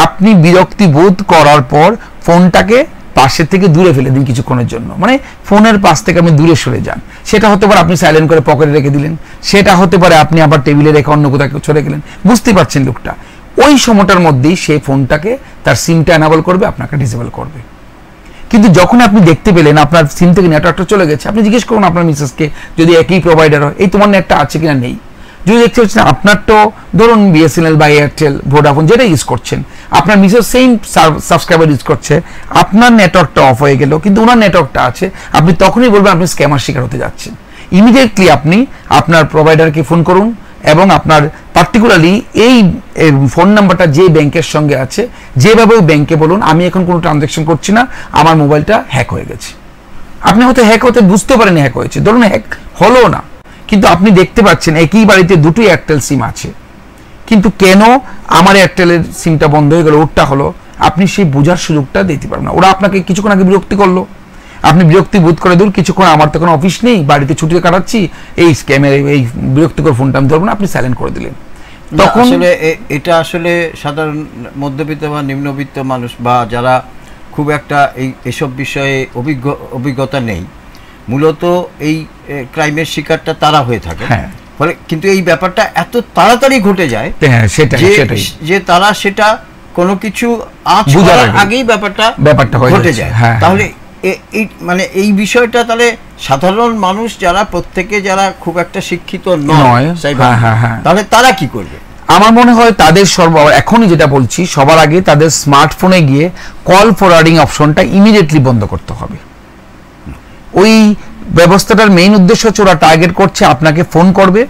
আপনি বিরক্তি বোধ করার পর ফোনটাকে পাশে থেকে দূরে ফেলে দিন কিছুক্ষণের জন্য, মানে ফোনের পাশ থেকে আপনি দূরে সরে যান। সেটা হতে পারে আপনি সাইলেন্ট করে পকেটে রেখে দিলেন, সেটা হতে পারে আপনি আবার টেবিলে রেখে অন্য কোথাও সরে গেলেন। বুঝতে পারছেন লোকটা ওই সময়টার মধ্যেই সেই ফোনটাকে তার সিমটা এনাবল করবে, আপনাকে ডিসেবল করবে। কিন্তু যখন আপনি দেখতে পেলেন আপনার সিম থেকে নেটওয়ার্কটা চলে গেছে, আপনি জিজ্ঞেস করুন আপনার মিসেসকে, যদি একই প্রোভাইডার হয়, এই তোমার নেটটা আছে কিনা নেই। যদি দেখতে পাচ্ছেন আপনার তো ধরুন বিএসএনএল বা এয়ারটেল, ভোডাফোন যেটা ইউজ করছেন, আপনার মিসেস সেম সাবস্ক্রাইবার ইউজ করছে, আপনার নেটওয়ার্কটা অফ হয়ে গেল কিন্তু ওনার নেটওয়ার্কটা আছে, আপনি তখনই বলবেন আপনি স্ক্যামার শিকার হতে যাচ্ছেন। ইমিডিয়েটলি আপনি আপনার প্রোভাইডারকে ফোন করুন এবং আপনার পার্টিকুলারলি এই ফোন নাম্বারটা যে ব্যাংকের সঙ্গে আছে যেভাবে ওই ব্যাংকে বলুন আমি এখন কোনো ট্রানজ্যাকশন করছি না, আমার মোবাইলটা হ্যাক হয়ে গেছে। আপনি হয়তো হ্যাক হতে বুঝতে পারেন হ্যাক হয়েছে, ধরুন হ্যাক হলো না, কিন্তু আপনি দেখতে পাচ্ছেন একই বাড়িতে দুটোই এয়ারটেল সিম আছে, কিন্তু কেন আমার এয়ারটেলের সিমটা বন্ধ হয়ে গেল, ওরটা হলো, আপনি সেই বোঝার সুযোগটা দিতে পারবেন না। ওরা আপনাকে কিছুক্ষণ আগে বিরক্তি করলো, আপনি বিরক্তি বোধ করে দূর কিছুক্ষণ আমার তো কোনো অফিস নেই, বাড়িতে ছুটিতে কাটাচ্ছি, এই স্ক্যামের এই বিরক্তিকর ফোনটা আমি ধরবো না, আপনি সাইলেন্ট করে দিলেন। তখন এটা আসলে সাধারণ মধ্যবিত্ত বা নিম্নবিত্ত মানুষ বা যারা খুব একটা এসব বিষয়ে অভিজ্ঞতা নেই, মূলত এই ক্রাইমের শিকারটা তারা হয়ে থাকে। ফলে কিন্তু এই ব্যাপারটা এত তাড়াতাড়ি ঘটে যায় যে তারা সেটা কোনো কিছু আগেই ব্যাপারটা ঘটে যায়। তাহলে মানে এই বিষয়টা তাহলে সাধারণ মানুষ যারা প্রত্যেকে যারা খুব একটা শিক্ষিত নয় তাহলে তারা কি করবে? আমার মনে হয় তাদের এখনই যেটা বলছি সবার আগে তাদের স্মার্টফোনে গিয়ে কল ফরওয়ার্ডিং অপশনটা ইমিডিয়েটলি বন্ধ করতে হবে। ওই ব্যবস্থাটার মেইন উদ্দেশ্য হচ্ছে ওরা টার্গেট করছে আপনাকে ফোন করবে,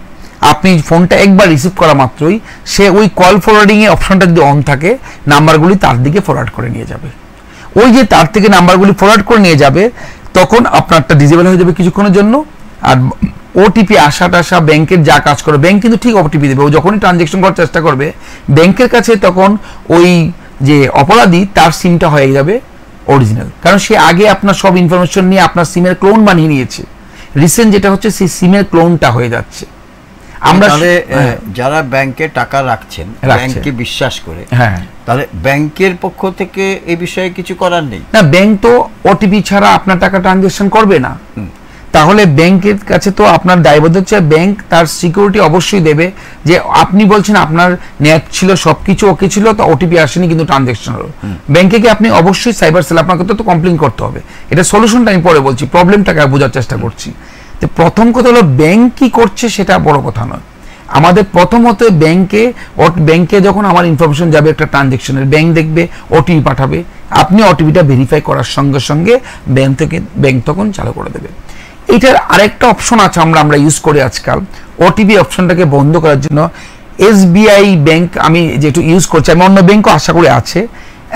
আপনি ফোনটা একবার রিসিভ করা মাত্রই সে ওই কল ফরওয়ার্ডিং এর অপশনটা যদি অন থাকে নাম্বারগুলি তার দিকে ফরওয়ার্ড করে নিয়ে যাবে। ওই যে তার থেকে নাম্বারগুলি ফরওয়ার্ড করে নিয়ে যাবে, তখন আপনারটা ডিজেবল হয়ে যাবে কিছুক্ষণের জন্য। আর ওটিপি আসা ব্যাংকের যা কাজ করে, ব্যাংক কিন্তু ঠিক ওটিপি দেবে। ও যখনই ট্রানজ্যাকশন করার চেষ্টা করবে ব্যাংকের কাছে, তখন ওই যে অপরাধী তার সিমটা হয়ে যাবে অরিজিনাল, কারণ সে আগে আপনার সব ইনফরমেশন নিয়ে আপনার সিমের ক্লোন বানিয়ে নিয়েছে। রিসেন্ট যেটা হচ্ছে সেই সিমের ক্লোনটা হয়ে যাচ্ছে। আমরা যারা ব্যাংকে টাকা রাখছেন, ব্যাংকে বিশ্বাস করে, হ্যাঁ, তাহলে ব্যাংকের পক্ষ থেকে এই বিষয়ে কিছু করার নেই না। ব্যাংক তো ওটিপি ছাড়া আপনার টাকা ট্রানজ্যাকশন করবে না। তাহলে ব্যাংকের কাছে তো আপনার দায়বদ্ধ হচ্ছে, ব্যাংক তার সিকিউরিটি অবশ্যই দেবে যে আপনি বলছেন আপনার নেট ছিল, সবকিছু ওকে ছিল, তো ওটিপি আসেনি কিন্তু ট্রানজ্যাকশন হলো। ব্যাংকে কি আপনি অবশ্যই সাইবার সেল আপনাকে তো কমপ্লেইন করতে হবে। এটা সলিউশনটা আমি পরে বলছি, প্রবলেমটাকে বোঝার চেষ্টা করছি। তো প্রথম কথা হলো ব্যাংক কি করছে সেটা বড় কথা নয়। আমাদের প্রথমত ব্যাংকে যখন আমার ইনফরমেশন যাবে একটা ট্রানজ্যাকশনের, ব্যাংক দেখবে ওটিপি পাঠাবে, আপনি ওটিপিটা ভেরিফাই করার সঙ্গে সঙ্গে ব্যাংক তখন চালু করে দেবে। এটার আরেকটা অপশন আছে আমরা ইউজ করি আজকাল, ওটিপি অপশনটাকে বন্ধ করার জন্য। এসবিআই ব্যাংক আমি যেটু ইউজ করছি, আমি অন্য ব্যাংকও আশা করি আছে,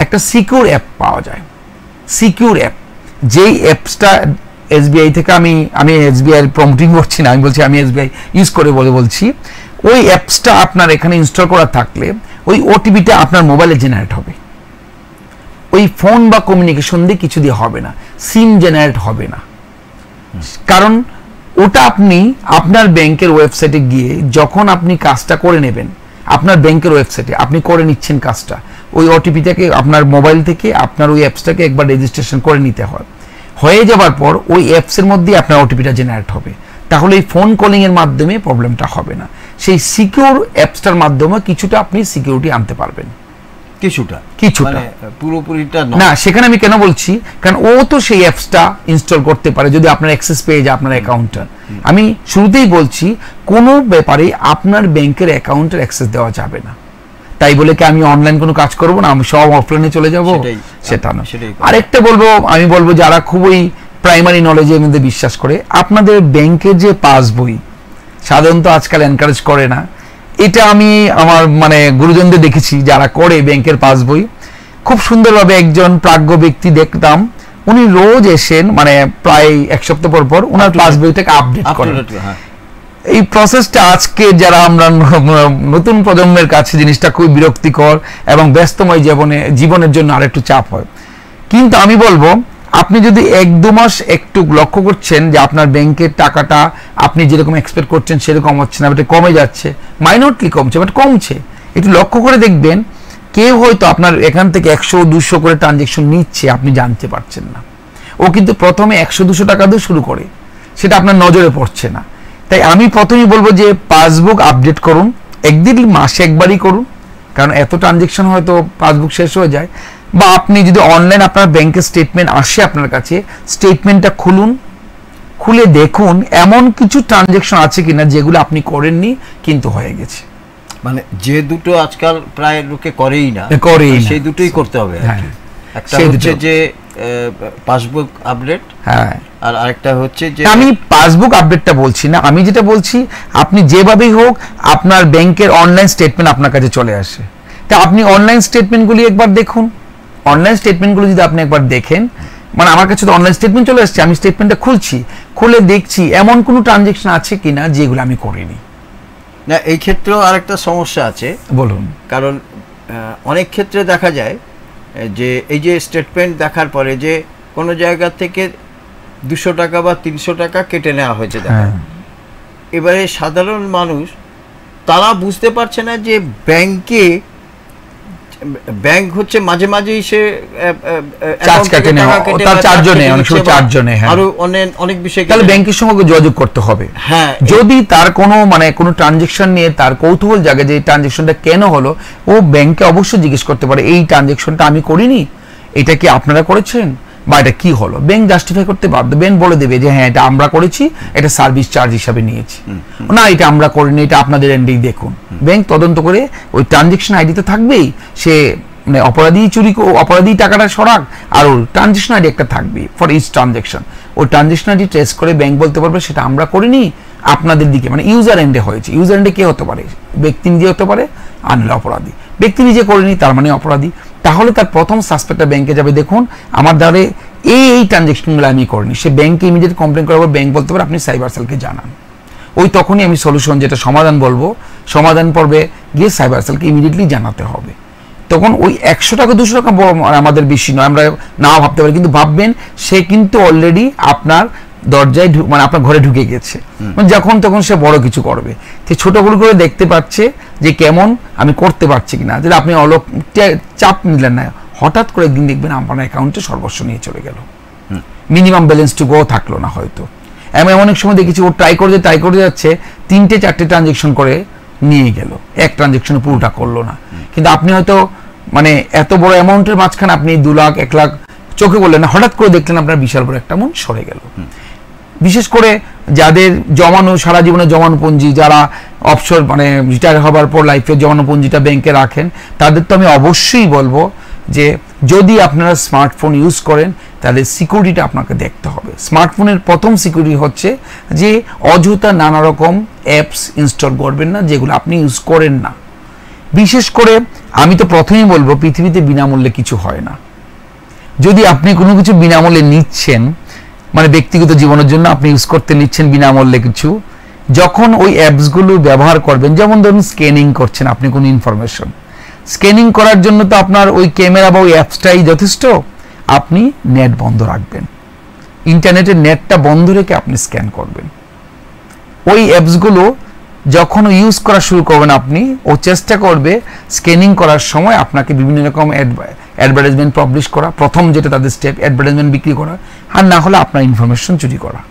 একটা সিকিউর অ্যাপ পাওয়া যায়। সিকিউর অ্যাপ, যেই অ্যাপসটা এসবিআই থেকে আমি এসবিআই প্রমোটিং করছি না, আমি বলছি আমি এসবিআই ইউজ করে বলছি, ওই অ্যাপসটা আপনার এখানে ইনস্টল করা থাকলে ওই ওটিপিটা আপনার মোবাইলে জেনারেট হবে। ওই ফোন বা কমিউনিকেশন দিয়ে কিছু দিয়ে হবে না, সিম জেনারেট হবে না। কারণ ওটা আপনি আপনার ব্যাংকের ওয়েবসাইটে গিয়ে যখন আপনি কাজটা করে নেবেন, আপনার ব্যাংকের ওয়েবসাইটে আপনি করে নিচ্ছেন কাজটা, ওই ওটিপিটাকে আপনার মোবাইল থেকে আপনার ওই অ্যাপসটাকে একবার রেজিস্ট্রেশন করে নিতে হয়। হয়ে যাওয়ার পর ওই অ্যাপসের মধ্যে আপনার ওটিপিটা জেনারেট হবে। তাহলে এই ফোন কলিং এর মাধ্যমে প্রবলেমটা হবে না। সেই সিকিউর অ্যাপসটার মাধ্যমে কিছুটা আপনি সিকিউরিটি আনতে পারবেন। কিছুটা পুরোপুরিটা না। সেখানে আমি কেন বলছি, কারণ ও তো সেই অ্যাপসটা ইনস্টল করতে পারে যদি আপনার অ্যাক্সেস পেয়ে যায় আপনার অ্যাকাউন্টটা। আমি শুরুতেই বলছি কোনো ব্যাপারে আপনার ব্যাংকের অ্যাকাউন্টের অ্যাক্সেস দেওয়া যাবে না। তাই বলে কি আমি অনলাইন কোনো কাজ করব না, আমি সব অফলাইনে চলে যাব, সেটা না। আরেকটা আমি বলবো যারা খুবই প্রাইমারি নলেজের মধ্যে বিশ্বাস করে, আপনাদের ব্যাংকের যে পাসবই সাধারণত আজকাল এনকারেজ করে না। এটা আমি আমার গুরুজনদের দেখেছি যারা করে ব্যাংকের পাসবই, খুব সুন্দরভাবে একজন প্রাজ্ঞ ব্যক্তি দেখতাম, উনি রোজ এসেন প্রায় এক সপ্তাহ পর ওনার পাসবইটাকে আপডেট করেন। এই প্রসেসটা আজকে যারা আমরা নতুন প্রজন্মের কাছে জিনিসটা খুব বিরক্তিকর এবং ব্যস্তময় জীবনের জন্য আরেকটু চাপ হয়। কিন্তু আমি বলবো আপনি যদি 1-2 মাস একটু লক্ষ্য করছেন যে আপনার ব্যাংকের টাকাটা আপনি যেরকম এক্সপেক্ট করছেন সেরকম হচ্ছে না, এটা কমে যাচ্ছে, মাইনরলি কমছে বাট কমছে, একটু লক্ষ্য করে দেখবেন কেউ হয়তো আপনার এখান থেকে 100-200 করে ট্রানজ্যাকশন নিচ্ছে, আপনি জানতে পারছেন না। ও কিন্তু প্রথমে 100-200 টাকা দিয়ে শুরু করে, সেটা আপনার নজরে পড়ছে না। তাই আমি প্রথমেই বলবো যে পাসবুক আপডেট করুন, একদিন মাসে একবারই করুন, কারণ এত ট্রানজ্যাকশন হয়তো পাসবুক শেষ হয়ে যায়। বা আপনি যদি অনলাইন আপনার ব্যাংকের স্টেটমেন্ট আসে আপনার কাছে, স্টেটমেন্টটা খুলে দেখুন এমন কিছু ট্রানজ্যাকশন আছে কিনা যেগুলো আপনি করেননি কিন্তু হয়ে গেছে। যে দুটো আজকাল প্রায় লোকে করেই না, সেই দুটোই করতে হবে। একটা হচ্ছে যে পাসবুক আপডেট, হ্যাঁ, আর আরেকটা হচ্ছে যে আমি পাসবুক আপডেটটা বলছি না, আমি যেটা বলছি আপনি যেভাবেই হোক আপনার ব্যাংকের অনলাইন স্টেটমেন্ট আপনার কাছে চলে আসে, তা আপনি অনলাইন স্টেটমেন্টগুলি একবার দেখুন। অনলাইন স্টেটমেন্টগুলো যদি আপনি একবার দেখেন, আমার কাছে তো অনলাইন স্টেটমেন্ট চলে আসছে, আমি স্টেটমেন্টটা খুলে দেখছি এমন কোনো ট্রানজ্যাকশন আছে কিনা যেগুলো আমি করিনি। না, এই ক্ষেত্রেও আরেকটা সমস্যা আছে, বলুন। কারণ অনেক ক্ষেত্রে দেখা যায় যে এই যে স্টেটমেন্ট দেখার পরে যে কোনো জায়গা থেকে 200 টাকা বা 300 টাকা কেটে নেওয়া হয়েছে, এবারে সাধারণ মানুষ তারা বুঝতে পারছে না যে ব্যাংক হচ্ছে মাঝে মাঝেই সে আরো অনেক বিষয়, তাহলে ব্যাংকের সঙ্গে যোগাযোগ করতে হবে। হ্যাঁ, যদি তার কোনো ট্রানজ্যাকশন নিয়ে তার কৌতূহল জাগে যে ট্রানজ্যাকশনটা কেন হলো, ও ব্যাংকে অবশ্যই জিজ্ঞেস করতে পারে এই ট্রানজ্যাকশনটা আমি করিনি, এটা কি আপনারা করেছেন বা এটা কি হলো। ব্যাংক জাস্টিফাই করতে বাধ্য, ব্যাংক বলে দেবে যে হ্যাঁ এটা আমরা করেছি, এটা সার্ভিস চার্জ হিসাবে নিয়েছি, না এটা আমরা করিনি, এটা আপনাদের এন্ডেই দেখুন। ব্যাংক তদন্ত করে ওই ট্রানজ্যাকশন আইডি তো থাকবেই, সে অপরাধী টাকাটা সরাক, আর ওর ট্রানজ্যাকশন আইডি একটা থাকবে ফর ইচ ট্রানজ্যাকশন। ওই ট্রানজ্যাকশন আইডি ট্রেস করে ব্যাংক বলতে পারবে সেটা আমরা করিনি, আপনাদের দিকে ইউজার এন্ডে হয়েছে। ইউজার এন্ডে কে হতে পারে? ব্যক্তি নিজে হতে পারে, আনলে অপরাধী। ব্যক্তি নিজে করেনি তার অপরাধী। তাহলে তার প্রথম সাসপেক্টটা ব্যাংকে যাবে, দেখুন আমার দ্বারা এই ট্রানজেকশনগুলো আমি করিনি, সে ব্যাংকে ইমিডিয়েট কমপ্লেন করার পর ব্যাংক বলতে পারে আপনি সাইবার সেলকে জানান। ওই তখনই আমি সলিউশন যেটা সমাধান বলবো, সমাধান পর্বে গিয়ে সাইবার সেলকে ইমিডিয়েটলি জানাতে হবে। তখন ওই 100 টাকা 200 টাকা আমাদের বেশি নয়, আমরা নাও ভাবতে পারি, কিন্তু ভাববেন সে কিন্তু অলরেডি আপনার দরজায় মানে আপনার ঘরে ঢুকে গেছে, যখন তখন সে বড় কিছু করবে। তো ছোট ভুল করে দেখতে পাচ্ছে যে কেমন আমি করতে পারছি কিনা, যেটা আপনি চাপ নিলেন না, হঠাৎ করে একদিন দেখবেন আপনার অ্যাকাউন্টে সর্বস্ব নিয়ে চলে গেল, মিনিমাম ব্যালেন্স টু গো থাকলো না হয়তো। আমি অনেক সময় দেখেছি ও ট্রাই করে যাচ্ছে 3-4টে ট্রানজেকশন করে নিয়ে গেল, এক ট্রানজেকশনে পুরোটা করলো না। কিন্তু আপনি হয়তো মানে এত বড় অ্যামাউন্টের মাঝখানে আপনি 2 লাখ 1 লাখ চোখে বললেন না, হঠাৎ করে দেখলেন আপনার বিশাল বড় একটা অ্যামাউন্ট সরে গেল। বিশেষ করে যাদের জমানো সারা জীবনে জমানো পুঁজি, যারা অবসর মানে রিটায়ার হবার পর লাইফে জমানো পুঁজিটা ব্যাংকে রাখেন, তাদের তো আমি অবশ্যই বলবো যে যদি আপনারা স্মার্টফোন ইউজ করেন তাহলে সিকিউরিটিটা আপনাকে দেখতে হবে। স্মার্টফোনের প্রথম সিকিউরিটি হচ্ছে যে অযথা নানা রকম অ্যাপস ইনস্টল করবেন না যেগুলো আপনি ইউজ করেন না। বিশেষ করে আমি তো প্রথমেই বলবো পৃথিবীতে বিনামূল্যে কিছু হয় না। যদি আপনি কোনো কিছু বিনামূল্যে নিচ্ছেন, মানে ব্যক্তিগত জীবনের জন্য আপনি ইউজ করতে নিচ্ছেন বিনামূল্যে কিছু, যখন ওই অ্যাপসগুলো ব্যবহার করবেন, যেমন ধরুন স্ক্যানিং করছেন আপনি কোনো ইনফরমেশন, স্ক্যানিং করার জন্য তো আপনার ওই ক্যামেরা বা ওই অ্যাপসটাই যথেষ্ট। আপনি নেট বন্ধ রাখবেন, ইন্টারনেটের নেটটা বন্ধ রেখে আপনি স্ক্যান করবেন। ওই অ্যাপসগুলো যখন ইউজ করা শুরু করবেন আপনি, ও চেষ্টা করবে স্ক্যানিং করার সময় আপনাকে বিভিন্ন রকম অ্যাডভার্টাইজমেন্ট পাবলিশ করা, প্রথম যেটা তাদের স্টেপ অ্যাডভার্টাইজমেন্ট বিক্রি করা, আর না হলে আপনার ইনফরমেশন চুরি করা।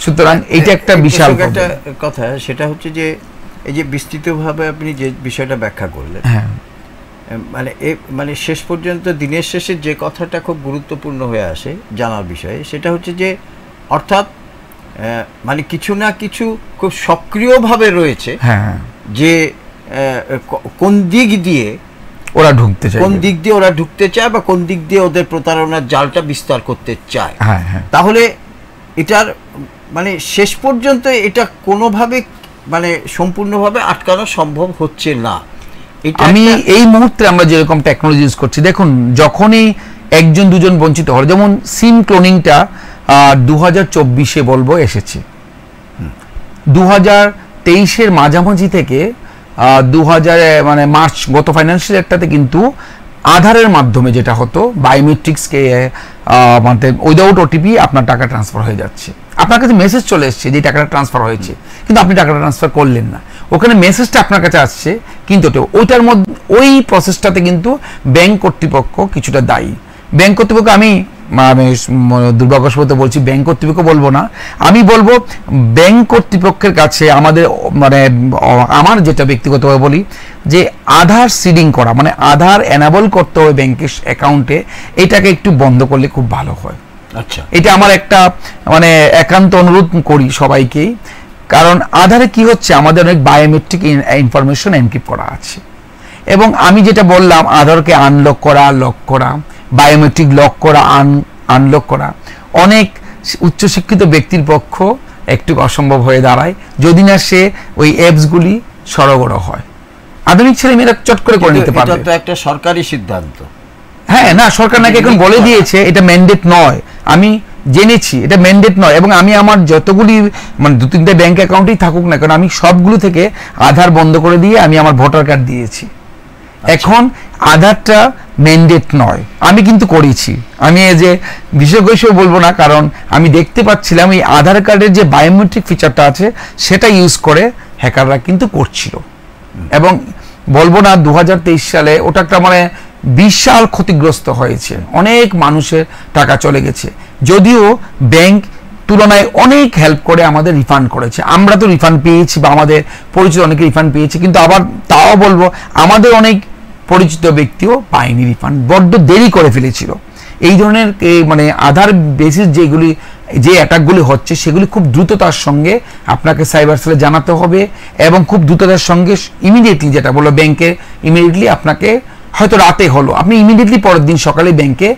সুতরাং এইটা একটা বিশাল কথা। সেটা হচ্ছে যে এই যে বিস্তৃতভাবে আপনি যে বিষয়টা ব্যাখ্যা করলেন, হ্যাঁ, মানে শেষ পর্যন্ত দিনের শেষে যে কথাটা খুব গুরুত্বপূর্ণ হয়ে আসে জানার বিষয়ে, সেটা হচ্ছে যে অর্থাৎ মানে কিছু না কিছু খুব সক্রিয়ভাবে রয়েছে, হ্যাঁ, যে কোন দিক দিয়ে ওরা ঢুকতে চায়, বা কোন দিক দিয়ে ওদের প্রতারণার জালটা বিস্তার করতে চায়। হ্যাঁ, হ্যাঁ। তাহলে এটার মানে শেষ পর্যন্ত এটা কোনোভাবে মানে সম্পূর্ণভাবে আটকানো সম্ভব হচ্ছে না। আমি এই মুহূর্তে আমরা যেরকম টেকনোলজি ইউজ করছি, দেখুন যখনই 1-2 বঞ্চিত হয়, যেমন সিম ক্লোনিংটা 2024-এ বলবো এসেছে, 2023-এর মাঝামাঝি থেকে 2000 মানে মার্চ গত ফাইন্যান্সিয়াল ইয়ারটাতে কিন্তু আধারের মাধ্যমে যেটা হতো বায়োমেট্রিক্সকে মানে উইদাউট ওটিপি আপনার টাকা ট্রান্সফার হয়ে যাচ্ছে, আপনার কাছে মেসেজ চলে এসছে যে টাকাটা ট্রান্সফার হয়েছে, কিন্তু আপনি টাকাটা ট্রান্সফার করলেন না, ওখানে মেসেজটা আপনার কাছে আসছে, কিন্তু ওইটার মধ্যে ওই প্রসেসটাতে কিন্তু ব্যাংক কর্তৃপক্ষ কিছুটা দায়ী। ব্যাংক কর্তৃপক্ষ আমি দুর্ভাগ্যবশত বলছি, ব্যাংক কর্তৃপক্ষ বলবো না, আমি বলবো ব্যাংক কর্তৃপক্ষের কাছে আমাদের মানে আমার যেটা ব্যক্তিগতভাবে বলি যে আধার সিডিং করা, মানে আধার এনাবল করতে হবে ব্যাংকের অ্যাকাউন্টে, এটাকে একটু বন্ধ করলে খুব ভালো হয়। আচ্ছা, এটা আমার একটা মানে একান্ত অনুরোধ করি সবাইকেই, কারণ আধারে কি হচ্ছে আমাদের অনেক বায়োমেট্রিক ইনফরমেশন এনক্রিপ্ট করা আছে, এবং আমি যেটা বললাম আধারকে আনলক করা, লক করা, বায়োমেট্রিক লক করা, আনলক করা অনেক উচ্চশিক্ষিত ব্যক্তির পক্ষ একটু অসম্ভব হয়ে দাঁড়ায় যদি না সে ওই অ্যাপসগুলি সরবরাহ হয়। আধুনিক ছেলেমেয়েরা চট করে নিতে পারবে। এটা তো একটা সরকারি সিদ্ধান্ত। হ্যাঁ, না সরকার নাকি এখন বলে দিয়েছে এটা ম্যান্ডেট নয়, আমি জেনেছি এটা ম্যান্ডেট নয়, এবং আমি আমার যতগুলি মানে 2-3টে ব্যাংক অ্যাকাউন্টেই থাকুক না কেন, আমি সবগুলো থেকে আধার বন্ধ করে দিয়ে আমি আমার ভোটার কার্ড দিয়েছি। এখন আধারটা ম্যান্ডেট নয়, আমি কিন্তু করেছি, আমি এই যে বিশেষ বলবো না, কারণ আমি দেখতে পাচ্ছিলাম এই আধার কার্ডের যে বায়োমেট্রিক ফিচারটা আছে সেটা ইউজ করে হ্যাকাররা কিন্তু করছিল, এবং বলবো না 2023 সালে ওটা একটা মানে বিশাল ক্ষতিগ্রস্ত হয়েছে, অনেক মানুষের টাকা চলে গেছে, যদিও ব্যাংক তুলনায় অনেক হেল্প করে আমাদের রিফান্ড করেছে, আমরা তো রিফান্ড পেয়েছি বা আমাদের পরিচিত অনেকে রিফান্ড পেয়েছে, কিন্তু আবার তাও বলবো আমাদের অনেক পরিচিত ব্যক্তিও পায়নি রিফান্ড, বড্ড দেরি করে ফেলেছিল। এই ধরনের মানে আধার বেসিস যেগুলি যে অ্যাটাকগুলি হচ্ছে সেগুলি খুব দ্রুততার সঙ্গে আপনাকে সাইবার সেলে জানাতে হবে, এবং খুব দ্রুততার সঙ্গে ইমিডিয়েটলি যেটা বললো ব্যাংকে ইমিডিয়েটলি আপনাকে হয়তো রাতে হলো, আপনি ইমিডিয়েটলি পরের দিন সকালে ব্যাংকে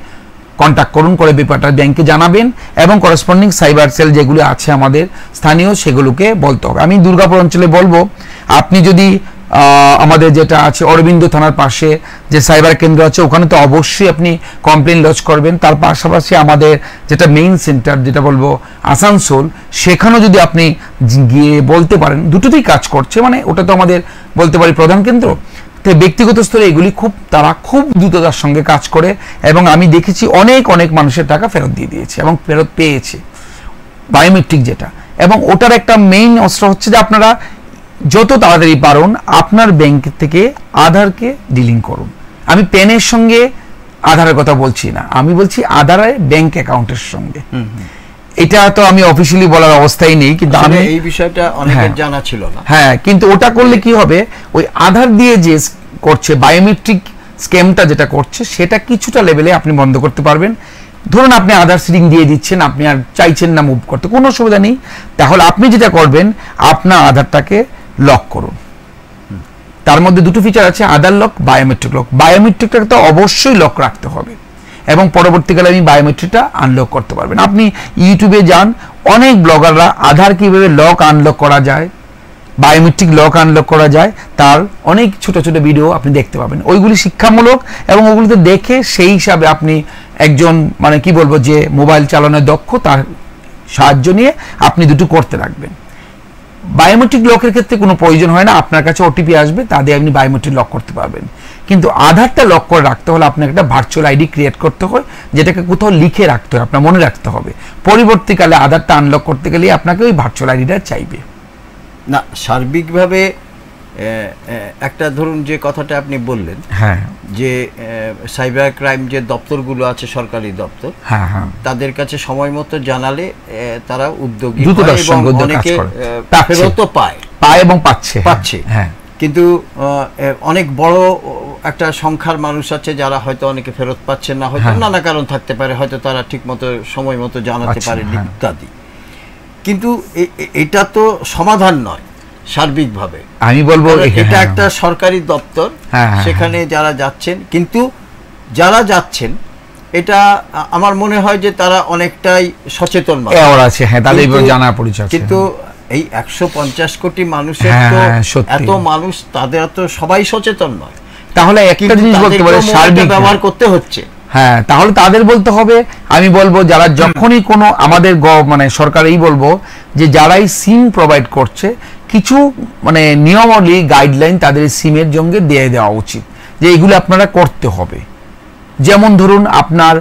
কন্ট্যাক্ট করুন, করে ব্যাপারটা ব্যাংকে জানাবেন, এবং করেসপন্ডিং সাইবার সেল যেগুলো আছে আমাদের স্থানীয় সেগুলোকে বলতে হবে। আমি দুর্গাপুর অঞ্চলে বলবো আপনি যদি আমাদের যেটা আছে অরবিন্দ থানার পাশে যে সাইবার কেন্দ্র আছে, ওখানে তো অবশ্যই আপনি কমপ্লেন লজ করবেন। তার পাশাপাশি আমাদের যেটা মেইন সেন্টার যেটা বলবো আসানসোল, সেখানেও যদি আপনি গিয়ে বলতে পারেন, দুটোতেই কাজ করছে, মানে ওটা তো আমাদের বলতে পারি প্রধান কেন্দ্র। তো ব্যক্তিগত স্তরে এগুলি তারা খুব দ্রুততার সঙ্গে কাজ করে, এবং আমি দেখেছি অনেক অনেক মানুষের টাকা ফেরত দিয়ে দিয়েছে এবং ফেরত পেয়েছে বায়োমেট্রিক যেটা। এবং ওটার একটা মেইন অস্ত্র হচ্ছে যে আপনারা যত তাড়াতাড়ি পারুন আপনার ব্যাংক থেকে আধারকে ডিলিং করুন। আমি পেনের সঙ্গে আধারের কথা বলছি না, আমি বলছি আধারের ব্যাংক অ্যাকাউন্টের সঙ্গে। এটা তো আমি অফিসিয়ালি বলার অবস্থায় নেই, কিন্তু আমি এই বিষয়টা অনেকের জানা ছিল না। হ্যাঁ, কিন্তু ওটা করলে কি হবে, ওই আধার দিয়ে যে করছে বায়োমেট্রিক স্ক্যামটা যেটা করছে, সেটা কিছুটা লেভেলে আপনি বন্ধ করতে পারবেন। ধরুন আপনি আধার সিডিং দিয়ে দিচ্ছেন, আপনি আর চাইছেন না মুভ করতে, কোনো অসুবিধা নেই। তাহলে আপনি যেটা করবেন, আপনার আধারটাকে লক করুন। তার মধ্যে দুটো ফিচার আছে, আধার লক, বায়োমেট্রিক লক। বায়োমেট্রিকটাকে তো অবশ্যই লক রাখতে হবে, এবং পরবর্তীকালে আপনি বায়োমেট্রিকটা আনলক করতে পারবেন। আপনি ইউটিউবে যান, অনেক ব্লগাররা আধার কিভাবে লক আনলক করা যায়, বায়োমেট্রিক লক আনলক করা যায়, তার অনেক ছোট ছোট ভিডিও আপনি দেখতে পাবেন। ওইগুলি শিক্ষামূলক, এবং ওগুলিতে দেখে সেই হিসাবে আপনি একজন মানে কি বলবো যে মোবাইল চালানোর দক্ষ, তার সাহায্য নিয়ে আপনি দুটো করতে রাখবেন। বায়োমেট্রিক লকের ক্ষেত্রে কোনো প্রয়োজন হয় না, আপনার কাছে ওটিপি আসবে, তা দিয়ে আপনি বায়োমেট্রিক লক করতে পারবেন। কিন্তু আধারটা লক করে রাখতে হলে আপনাকে একটা ভার্চুয়াল আইডি ক্রিয়েট করতে হয়, যেটাকে কোথাও লিখে রাখতে হয়, আপনার মনে রাখতে হবে। পরবর্তীকালে আধারটা আনলক করতে গেলে আপনাকে ওই ভার্চুয়াল আইডিটা চাইবে না। সার্বিকভাবে একটা ধরুন যে কথাটা আপনি বললেন, হ্যাঁ, যে সাইবার ক্রাইম যে দপ্তরগুলো আছে, সরকারি দপ্তর, হ্যাঁ হ্যাঁ, তাদের কাছে সময় মতো জানালে তারা উদ্যোগী দ্রুততার হয় এবং সঙ্গে কাজ অনেকে করে। ফেরতও পায় এবং পাচ্ছে। হ্যাঁ, কিন্তু অনেক বড় একটা সংখ্যার মানুষ আছে যারা হয়তো অনেকে ফেরত পাচ্ছেন না, হয়তো নানা কারণ থাকতে পারে, হয়তো তারা ঠিক মতো সময় মতো জানাতে পারেনি ইত্যাদি। কিন্তু এটা তো সমাধান নয় সার্বিকভাবে। আমি বলবো এটা একটা সরকারি দপ্তর, সেখানে যারা যাচ্ছেন, কিন্তু যারা যাচ্ছেন এটা আমার মনে হয় যে তারা অনেকটাই সচেতন আছে, হ্যাঁ, তাদের জানা পরিচয়। কিন্তু এই 150 কোটি মানুষের তো এত মানুষ, তাদের তো সবাই সচেতন নয়। তাহলে একটা জিনিস বলতে পারে সার্বিক ব্যবহার করতে হচ্ছে। হ্যাঁ, তাহলে তাদের বলতে হবে, আমি বলবো যারা যখনই কোনো আমাদের মানে সরকারই বলবো যে যারাই সিম প্রোভাইড করছে, কিছু মানে নিয়মাবলী গাইডলাইন তাদের সিমের সঙ্গে দিয়ে দেওয়া উচিত, যে এগুলো আপনারা করতে হবে। যেমন ধরুন আপনার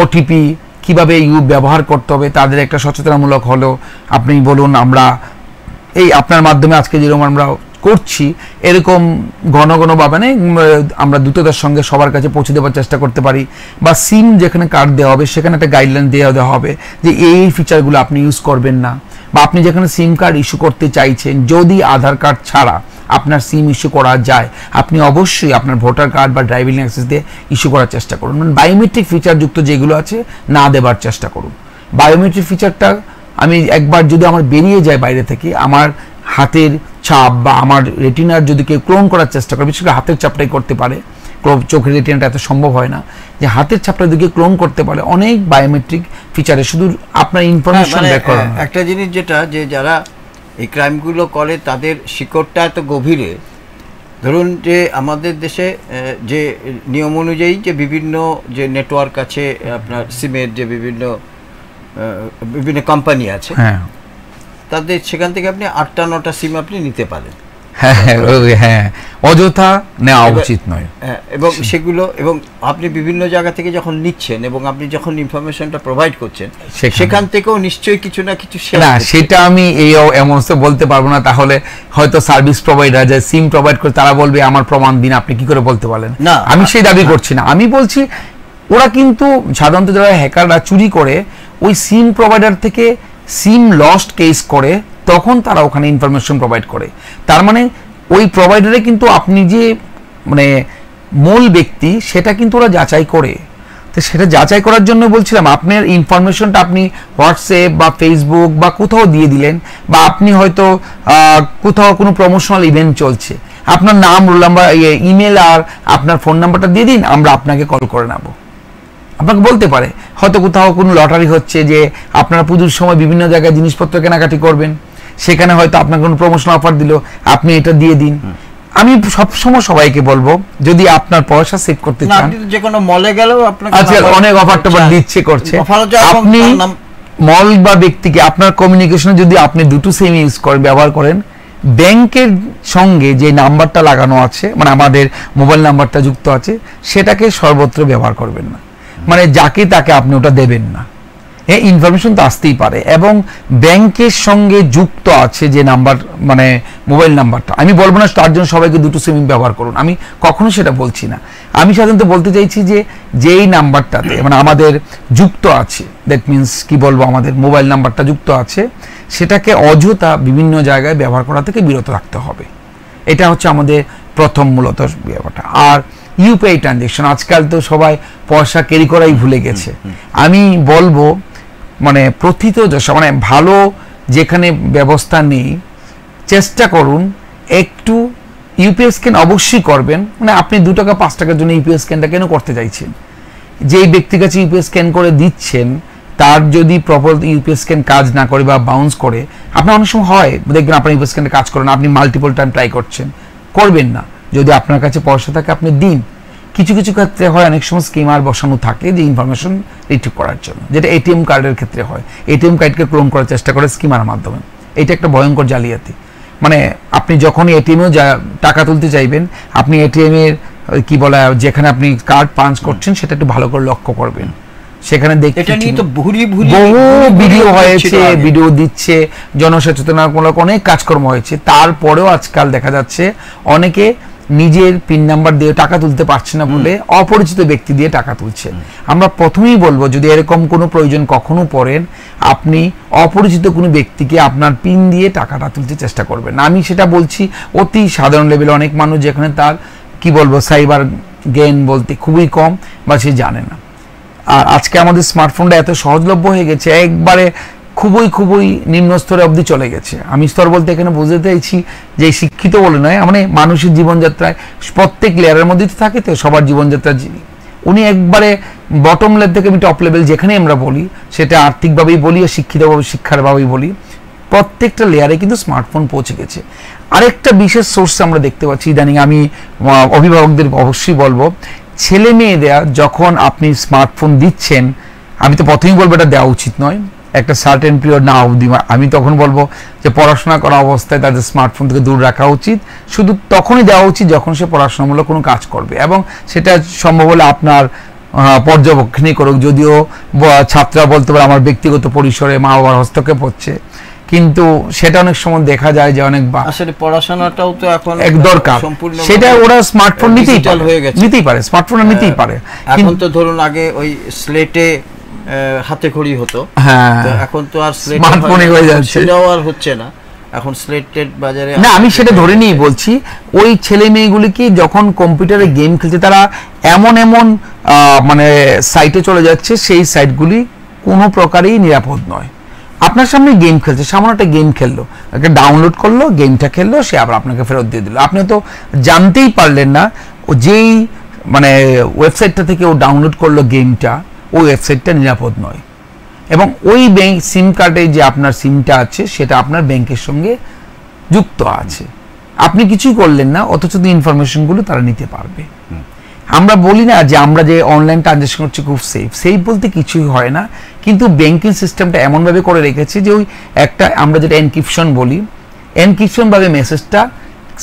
ওটিপি কিভাবে ব্যবহার করতে হবে, তাদের একটা সচেতনামূলক হলো। আপনি বলুন, আমরা এই আপনার মাধ্যমে আজকে যেরকম আমরা করছি, এরকম ঘন ঘনভাবে আমরা দ্রুততার সঙ্গে সবার কাছে পৌঁছে দেওয়ার চেষ্টা করতে পারি। বা সিম যেখানে কার্ড দেওয়া হবে, সেখানে একটা গাইডলাইন দেওয়া হবে যে এই ফিচারগুলো আপনি ইউজ করবেন না। বা আপনি যেখানে সিম কার্ড ইস্যু করতে চাইছেন, যদি আধার কার্ড ছাড়া আপনার সিম ইস্যু করা যায়, আপনি অবশ্যই আপনার ভোটার কার্ড বা ড্রাইভিং লাইসেন্স দিয়ে ইস্যু করার চেষ্টা করুন। মানে বায়োমেট্রিক ফিচারযুক্ত যেগুলো আছে না দেবার চেষ্টা করুন। বায়োমেট্রিক ফিচারটা আমি একবার যদি আমার বেরিয়ে যায় বাইরে থেকে, আমার হাতের ছাপ বা আমার রেটিনার যদি কেউ ক্লোন করার চেষ্টা করে, বিশেষ করে হাতের ছাপটাই করতে পারে, চোখের রেটিনাটা এত সম্ভব হয় না, যে হাতের ছাপটা যদি ক্লোন করতে পারে, অনেক বায়োমেট্রিক ফিচারে শুধু আপনার ইনফরমেশন ব্যাক করা। একটা জিনিস যেটা, যে যারা এই ক্রাইমগুলো করে তাদের শিকড়টা এত গভীরে, ধরুন যে আমাদের দেশে যে নিয়ম অনুযায়ী যে বিভিন্ন যে নেটওয়ার্ক আছে, আপনার সিমের যে বিভিন্ন কোম্পানি আছে, তাদের সেখান থেকে আপনি 8টা-9টা সিম আপনি নিতে পারেন। হ্যাঁ, অযথা নেওয়া উচিত নয়। এবং সেগুলো, এবং আপনি বিভিন্ন জায়গা থেকে যখন নিচ্ছেন এবং আপনি যখন ইনফরমেশনটা প্রোভাইড করছেন, সেখান থেকেও নিশ্চয়ই কিছু না কিছু শেয়ার। না, সেটা আমি এমন বলতে পারবো না। তাহলে হয়তো সার্ভিস প্রোভাইডার যে সিম প্রোভাইড করে, তারা বলবে আমার প্রমাণ দিন, আপনি কি করে বলতে পারলেন? না, আমি সেই দাবি করছি না। আমি বলছি ওরা কিন্তু সাধারণত যারা হ্যাকাররা চুরি করে, ওই সিম প্রোভাইডার থেকে সিম লস্ট কেস করে, তখন তারা ওখানে ইনফরমেশন প্রোভাইড করে। তার মানে ওই প্রোভাইডারে কিন্তু আপনি যে মানে মূল ব্যক্তি, সেটা কিন্তু ওরা যাচাই করে। তো সেটা যাচাই করার জন্য বলছিলাম, আপনার ইনফরমেশনটা আপনি হোয়াটসঅ্যাপ বা ফেসবুক বা কোথাও দিয়ে দিলেন, বা আপনি হয়তো কোথাও কোনো প্রমোশনাল ইভেন্ট চলছে, আপনার নাম, রোল নাম্বার, ইমেল আর আপনার ফোন নাম্বারটা দিয়ে দিন, আমরা আপনাকে কল করে নেব। আপনাকে বলতে পারে হয়তো কোথাও কোনো লটারি হচ্ছে, যে আপনারা পুজোর সময় বিভিন্ন জায়গায় জিনিসপত্র কেনাকাটি করবেন, সেখানে হয়তো আপনার কোনো প্রমোশনাল অফার দিল, আপনি এটা দিয়ে দিন। আমি সবসময় সবাইকে বলবো, যদি আপনার পয়সা সেভ করতে চান, যে কোনো মলে গেলেও আপনাকে আজকাল অনেক অফার টফার দিচ্ছে করছে, আপনি মল বা ব্যক্তিকে আপনার কমিউনিকেশনে যদি আপনি দুটো সিম ইউজ করেন, ব্যবহার করেন, ব্যাংকের সঙ্গে যে নাম্বারটা লাগানো আছে, মানে আমাদের মোবাইল নাম্বারটা যুক্ত আছে, সেটাকে সর্বত্র ব্যবহার করবেন না। মানে যাকে তাকে আপনি ওটা দেবেন না, এই ইনফরমেশন তো আসতেই পারে। এবং ব্যাংকের সঙ্গে যুক্ত আছে যে নাম্বার, মানে মোবাইল নাম্বারটা, আমি বলবো না তার জন্য সবাইকে দুটো সিম ব্যবহার করুন, আমি কখনো সেটা বলছি না। আমি সাধারণত বলতে চাইছি যে যেই নাম্বারটাতে মানে আমাদের যুক্ত আছে, দ্যাট মিনস কি বলবো, আমাদের মোবাইল নাম্বারটা যুক্ত আছে, সেটাকে অযথা বিভিন্ন জায়গায় ব্যবহার করা থেকে বিরত রাখতে হবে। এটা হচ্ছে আমাদের প্রথম মূলত ব্যাপারটা। আর ইউপিআই ট্রানজ্যাকশন, আজকাল তো সবাই পয়সা ক্যারি করাই ভুলে গেছে। আমি বলবো মানে প্রথিতযশা, মানে ভালো যেখানে ব্যবস্থা নেই, চেষ্টা করুন একটু ইউপিআই স্ক্যান অবশ্যই করবেন। মানে আপনি 2 টাকা 5 টাকার জন্য ইউপিআই স্ক্যানটা কেন করতে চাইছেন? যেই ব্যক্তির কাছে ইউপিআই স্ক্যান করে দিচ্ছেন, তার যদি প্রপার ইউপিআই স্ক্যান কাজ না করে বা বাউন্স করে, আপনার অনেক সময় হয় দেখবেন আপনার ইউপিআই স্ক্যানটা কাজ করে না, আপনি মাল্টিপল টাইম ট্রাই করছেন, করবেন না। যদি আপনার কাছে পয়সা থাকে আপনি দিন। কিছু কিছু ক্ষেত্রে হয় অনেক সময় স্কিমার বসানো থাকে যে ইনফরমেশন রিট্রিভ করার জন্য, যেটা এটিএম কার্ডের ক্ষেত্রে হয়, এটিএম কার্ডকে ক্লোন করার চেষ্টা করে স্কিমারের মাধ্যমে। এটা একটা ভয়ঙ্কর জালিয়াতি। মানে আপনি যখন এটিএমেও টাকা তুলতে চাইবেন, আপনি এটিএমের কি বলা, যেখানে আপনি কার্ড পাঞ্চ করছেন সেটা একটু ভালো করে লক্ষ্য করবেন। সেখানে দেখতে বহু ভিডিও হয়েছে, ভিডিও দিচ্ছে, জনসচেতনতামূলক অনেক কাজকর্ম হয়েছে। তারপরেও আজকাল দেখা যাচ্ছে অনেকে নিজের পিন নাম্বার দিয়ে টাকা তুলতে পারছে না বলে অপরিচিত ব্যক্তি দিয়ে টাকা তুলছে। আমরা প্রথমেই বলবো, যদি এরকম কোনো প্রয়োজন কখনো পড়েন, আপনি অপরিচিত কোনো ব্যক্তিকে আপনার পিন দিয়ে টাকাটা তুলতে চেষ্টা করবেন না। আমি সেটা বলছি অতি সাধারণ লেভেলে, অনেক মানুষ যেখানে তার কি বলবো সাইবার জ্ঞান বলতে খুবই কম বা সে জানে না। আর আজকে আমাদের স্মার্টফোনটা এত সহজলভ্য হয়ে গেছে, একবারে খুবই নিম্ন স্তরে অবধি চলে গেছে। আমি স্তর বলতে এখানে বুঝতে চাইছি যে শিক্ষিত বলে নয়, মানে মানুষের জীবনযাত্রায় প্রত্যেক লেয়ারের মধ্যে তো থাকে, তো সবার জীবনযাত্রা উনি একবারে বটম লেভেল থেকে টপ লেভেল যেখানে আমরা বলি, সেটা আর্থিকভাবেই বলি আর শিক্ষিতভাবে শিক্ষারভাবেই বলি, প্রত্যেকটা লেয়ারে কিন্তু স্মার্টফোন পৌঁছে গেছে। আরেকটা বিশেষ সোর্স আমরা দেখতে পাচ্ছি ইদানিং, আমি অভিভাবকদের অবশ্যই বলবো, ছেলে মেয়েদের যখন আপনি স্মার্টফোন দিচ্ছেন, আমি তো প্রথমেই বলবো এটা দেওয়া উচিত নয়, একটা সার্টেন পিরিয়ড না অবধি। আমি তখন বলবো যে পড়াশোনা করা অবস্থায় তাদের স্মার্টফোন থেকে দূর রাখা উচিত, শুধু তখনই দেওয়া উচিত যখন সে পড়াশোনামূলক কোনো কাজ করবে, এবং সেটা সম্ভব হলে আপনার পর্যবেক্ষণই করুক। যদিও ছাত্ররা বলতে পারে আমার ব্যক্তিগত পরিসরে মা বাবার হস্তক্ষেপ হচ্ছে, কিন্তু সেটা অনেক সময় দেখা যায় যে অনেক আসলে পড়াশোনাটাও তো এখন এক দরকার, সেটা ওরা স্মার্টফোন নিতেই পারে, স্মার্টফোন নিতেই পারে। এখন তো ধরুন আগে ওই স্লেটে হাতে খড়ি হতো, এখন তো আর স্মার্টফোনে হয়ে যাচ্ছে, সেটাও আর হচ্ছে না, এখন স্লেটের বাজারে না। আমি সেটা ধরে নিয়ে বলছি, ওই ছেলে মেয়েগুলিকে যখন কম্পিউটারে গেম খেলছে, তারা এমন মানে সাইটে চলে যাচ্ছে, সেই সাইটগুলি কোনো প্রকারেই নিরাপদ নয়। আপনার সামনে গেম খেলছে, সামান্য একটা গেম খেললো, একটা ডাউনলোড করলো, গেমটা খেললো, সে আবার আপনাকে ফেরত দিয়ে দিল, আপনি তো জানতেই পারলেন না ও যেই মানে ওয়েবসাইটটা থেকে ও ডাউনলোড করলো গেমটা, ওই ওয়েবসাইটটা নিরাপদ নয়। এবং ওই ব্যাংক সিম কার্ডে যে আপনার সিমটা আছে, সেটা আপনার ব্যাংকের সঙ্গে যুক্ত আছে, আপনি কিছুই করলেন না, অথচ ইনফরমেশনগুলো তারা নিতে পারবে। আমরা বলি না যে আমরা যে অনলাইন ট্রানজাকশন করছি খুব সেফ বলতে কিছুই হয় না, কিন্তু ব্যাংকিং সিস্টেমটা এমনভাবে করে রেখেছে যে ওই একটা আমরা যেটা এনক্রিপশন বলি, এনক্রিপশনভাবে মেসেজটা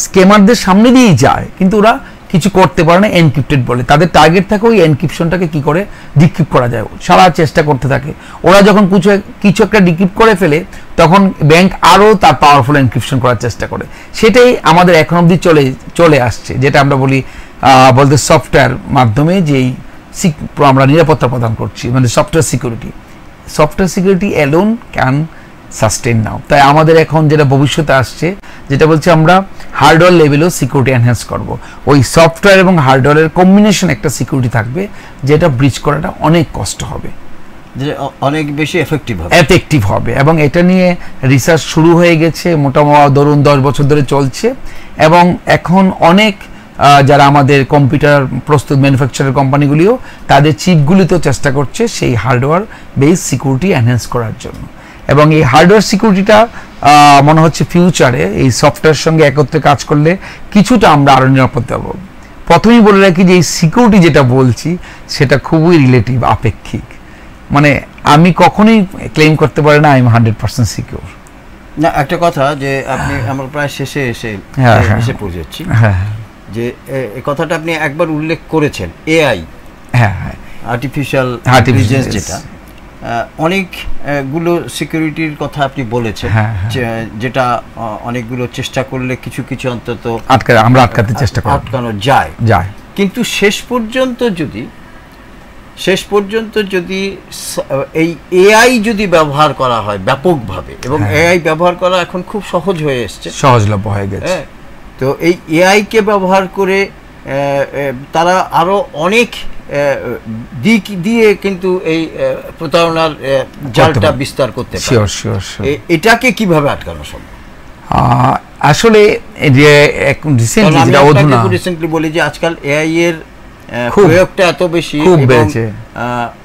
স্ক্যামারদের সামনে দিয়েই যায়, কিন্তু ওরা কিছু করতে পারে না, এনক্রিপ্টেড বলে। তাদের টার্গেট থাকে ওই এনক্রিপশনটাকে কি করে ডিক্রিপ্ট করা যায়, সারা চেষ্টা করতে থাকে। ওরা যখন কিছু একটা ডিক্রিপ্ট করে ফেলে, তখন ব্যাংক আরও তার পাওয়ারফুল এনক্রিপশন করার চেষ্টা করে। সেটাই আমাদের এখন অবধি চলে আসছে, যেটা আমরা বলতে সফটওয়্যার মাধ্যমে যেই আমরা নিরাপত্তা প্রদান করছি, মানে software security alone can sustain now. তাই আমাদের এখন যেটা ভবিষ্যতে আসছে, যেটা বলছি আমরা হার্ডওয়্যার লেভেলেও সিকিউরিটি এনহ্যান্স করব, ওই সফটওয়্যার এবং হার্ডওয়্যারের কম্বিনেশন একটা সিকিউরিটি থাকবে, যেটা ব্রিচ করাটা অনেক কষ্ট হবে, যে অনেক বেশি এফেক্টিভ হবে। এবং এটা নিয়ে রিসার্চ শুরু হয়ে গেছে, মোটামুটি ধরুন 10 বছর ধরে চলছে, এবং এখন অনেক যারা আমাদের কম্পিউটার প্রস্তুত ম্যানুফ্যাকচারের কোম্পানিগুলিও তাদের চিপগুলিতেও চেষ্টা করছে সেই হার্ডওয়্যার বেস সিকিউরিটি এনহ্যান্স করার জন্য। এবং এই হার্ডওয়্যার সিকিউরিটিটা মনে হচ্ছে ফিউচারে এই সফটওয়্যারের সঙ্গে একত্রে কাজ করলে কিছুটা আমরা আরও নিরাপদ পাবো। প্রথমেই বলে রাখি যে এই সিকিউরিটি যেটা বলছি সেটা খুবই রিলেটিভ, আপেক্ষিক। মানে আমি কখনোই ক্লেম করতে পারি না আই এম 100% সিকিউর। না, একটা কথা যে আপনি আমরা প্রায় শেষে এসে পৌঁছেছি, যে এই কথাটা আপনি একবার উল্লেখ করেছেন, এআই, আর্টিফিশিয়াল ইন্টেলিজেন্স, যেটা অনেকগুলো সিকিউরিটির কথা আপনি বলেছেন, যেটা অনেকগুলো চেষ্টা করলে কিছু কিছু অন্তত আমরা আটকাতে চেষ্টা করি, আটকানো যায়। কিন্তু শেষ পর্যন্ত যদি এই এআই যদি ব্যবহার করা হয় ব্যাপকভাবে, এবং এআই ব্যবহার করা এখন খুব সহজ হয়ে এসছে, সহজলভ্য হয়ে গেছে, তো এই এআই কে ব্যবহার করে তারা আরো অনেক দিক দিয়ে কিন্তু এই প্রতারণার জালটা বিস্তার করতে পারে। এটাকে কিভাবে আটকানো সম্ভব? আসলে যে রিসেন্টলি বলি যে আজকাল এআই এর প্রয়োগটা এত বেশি,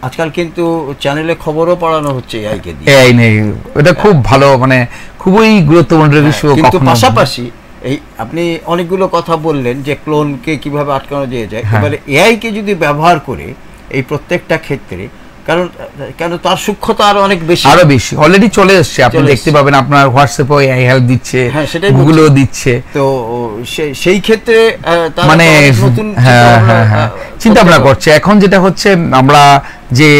আজকাল কিন্তু চ্যানেলে খবরও পড়ানো হচ্ছে এআই কে দিয়ে। এআই নেই, এটা খুব ভালো, মানে খুবই গুরুত্বপূর্ণ ইস্যু। কিন্তু পাশাপাশি এই আপনি অনেকগুলো কথা বললেন যে ক্লোনকে কিভাবে আটকানো যায়, এবারে এআই কে যদি ব্যবহার করে এই প্রত্যেকটা ক্ষেত্রে, কারণ তার সূক্ষ্মতা আরো অনেক বেশি, অলরেডি চলে এসছে, আপনি দেখতে পাবেন আপনার হোয়াটসঅ্যাপে এআই হেল্প দিচ্ছে, গুগলও দিচ্ছে, তো সেই ক্ষেত্রে মানে চিন্তা ভাবনা করছে। এখন যেটা হচ্ছে, আমরা যে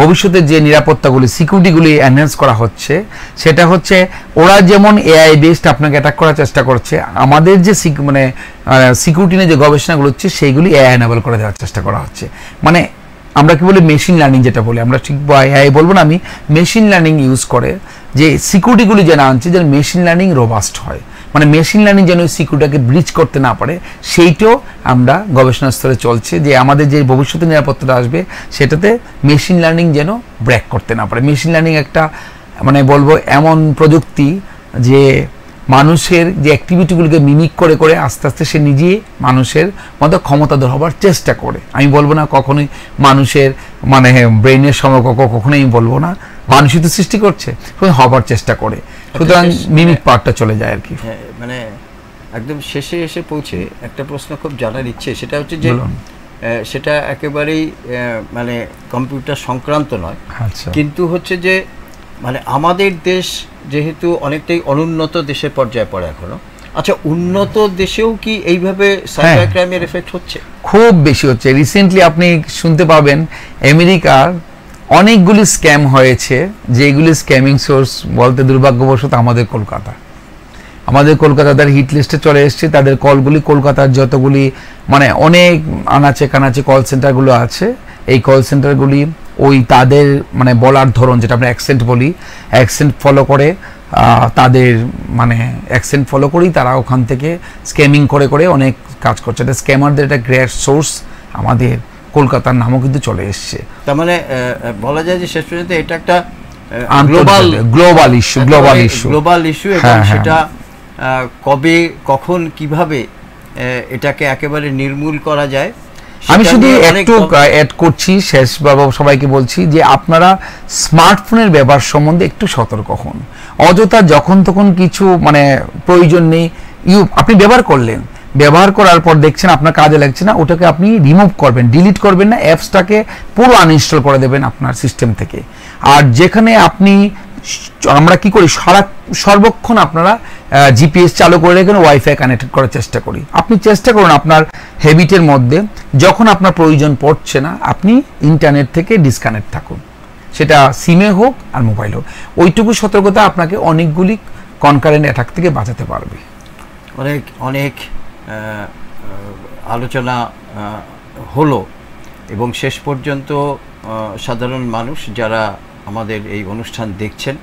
ভবিষ্যতের যে নিরাপত্তাগুলি, সিকিউরিটিগুলি এনহ্যান্স করা হচ্ছে, সেটা হচ্ছে ওরা যেমন এআই বেসড আপনাকে অ্যাটাক করার চেষ্টা করছে, আমাদের যে মানে সিকিউরিটি নিয়ে যে গবেষণাগুলো হচ্ছে সেইগুলি এআই এনেবল করে দেওয়ার চেষ্টা করা হচ্ছে। মানে আমরা কি বলি, মেশিন লার্নিং যেটা বলি, আমরা ঠিক এআই বলবো না, আমি মেশিন লার্নিং ইউজ করে যে সিকিউরিটিগুলি যেন আনছে, যেন মেশিন লার্নিং রোবাস্ট হয়, মানে মেশিন লার্নিং যেন ওই সিকিউরিটিকে ব্রিচ করতে না পারে, সেইটাও আমরা গবেষণা স্তরে চলছে, যে আমাদের যে ভবিষ্যতে নিরাপত্তাটা আসবে সেটাতে মেশিন লার্নিং যেন ব্রেক করতে না পারে। মেশিন লার্নিং একটা মানে বলবো এমন প্রযুক্তি যে মানুষের যে অ্যাক্টিভিটিগুলোকে মিমিক করে করে আস্তে আস্তে সে নিজে মানুষের মতো ক্ষমতাধর হবার চেষ্টা করে। আমি বলবো না কখনোই মানুষের মানে ব্রেইনের সমকক্ষ, কখনোই আমি বলবো না, মানুষই তো সৃষ্টি করছে, হবার চেষ্টা করে, সুতরাং মিমিক পার্টটা চলে যায় আর কি। মানে একদম শেষে এসে পৌঁছে একটা প্রশ্ন খুব জানার ইচ্ছে, সেটা হচ্ছে যে সেটা একেবারেই মানে কম্পিউটার সংক্রান্ত নয়, কিন্তু হচ্ছে যে মানে আমাদের দেশ যেহেতু অনেকটাই অনুন্নত দেশের পর্যায়ে পড়ে এখনো, আচ্ছা উন্নত দেশেও কি এইভাবে সাইবার ক্রাইমের এফেক্ট হচ্ছে? খুব বেশি হচ্ছে। রিসেন্টলি আপনি শুনতে পাবেন আমেরিকার অনেকগুলি স্ক্যাম হয়েছে, যেগুলি স্ক্যামিং সোর্স বলতে দুর্ভাগ্যবশত আমাদের কলকাতার হিট লিস্টে চলে এসছে। তাদের কলগুলি কলকাতার যতগুলি মানে অনেক আনাচে কানাচে কল সেন্টারগুলো আছে, এই কল সেন্টারগুলি ওই তাদের মানে বলার ধরন, যেটা আমরা অ্যাকসেন্ট বলি, অ্যাকসেন্ট ফলো করে তাদের মানে অ্যাকসেন্ট ফলো করেই তারা ওখান থেকে স্ক্যামিং করে করে অনেক কাজ করছে। এটা স্ক্যামারদের একটা গ্রেট সোর্স, আমাদের কলকাতার নামও কিন্তু চলে এসছে। তার মানে বলা যায় যে শেষ পর্যন্ত এটা একটা গ্লোবাল ইস্যু, এবং সেটা কবে কখন কিভাবে এটাকে একেবারে নির্মূল করা যায়। আমি শুধু একটু অ্যাড করছি, শেষ বাবা সবাইকে বলছি যে আপনারা স্মার্টফোনের ব্যবহার সম্বন্ধে একটু সতর্ক হন। অযথা যখন তখন কিছু মানে প্রয়োজন নেই আপনি ব্যবহার করার পর দেখছেন আপনার কাজে লাগছে না, ওটাকে আপনি রিমুভ করবেন, ডিলিট করবেন না, অ্যাপসটাকে পুরো আনইনস্টল করে দেবেন আপনার সিস্টেম থেকে। আর যেখানে আমরা কি করি, সর্বক্ষণ আপনারা জিপিএস চালু করে রেখে ওয়াইফাই কানেক্টেড করার চেষ্টা করি। আপনি চেষ্টা করুন আপনার হ্যাবিটের মধ্যে যখন আপনার প্রয়োজন পড়ছে না আপনি ইন্টারনেট থেকে ডিসকানেক্ট থাকুন, সেটা সিমে হোক আর মোবাইল হোক। ওইটুকু সতর্কতা আপনাকে অনেকগুলি কনকারেন্ট অ্যাটাক থেকে বাঁচাতে পারবে। অনেক আলোচনা হলো, এবং শেষ পর্যন্ত সাধারণ মানুষ যারা আমাদের এই অনুষ্ঠান দেখছেন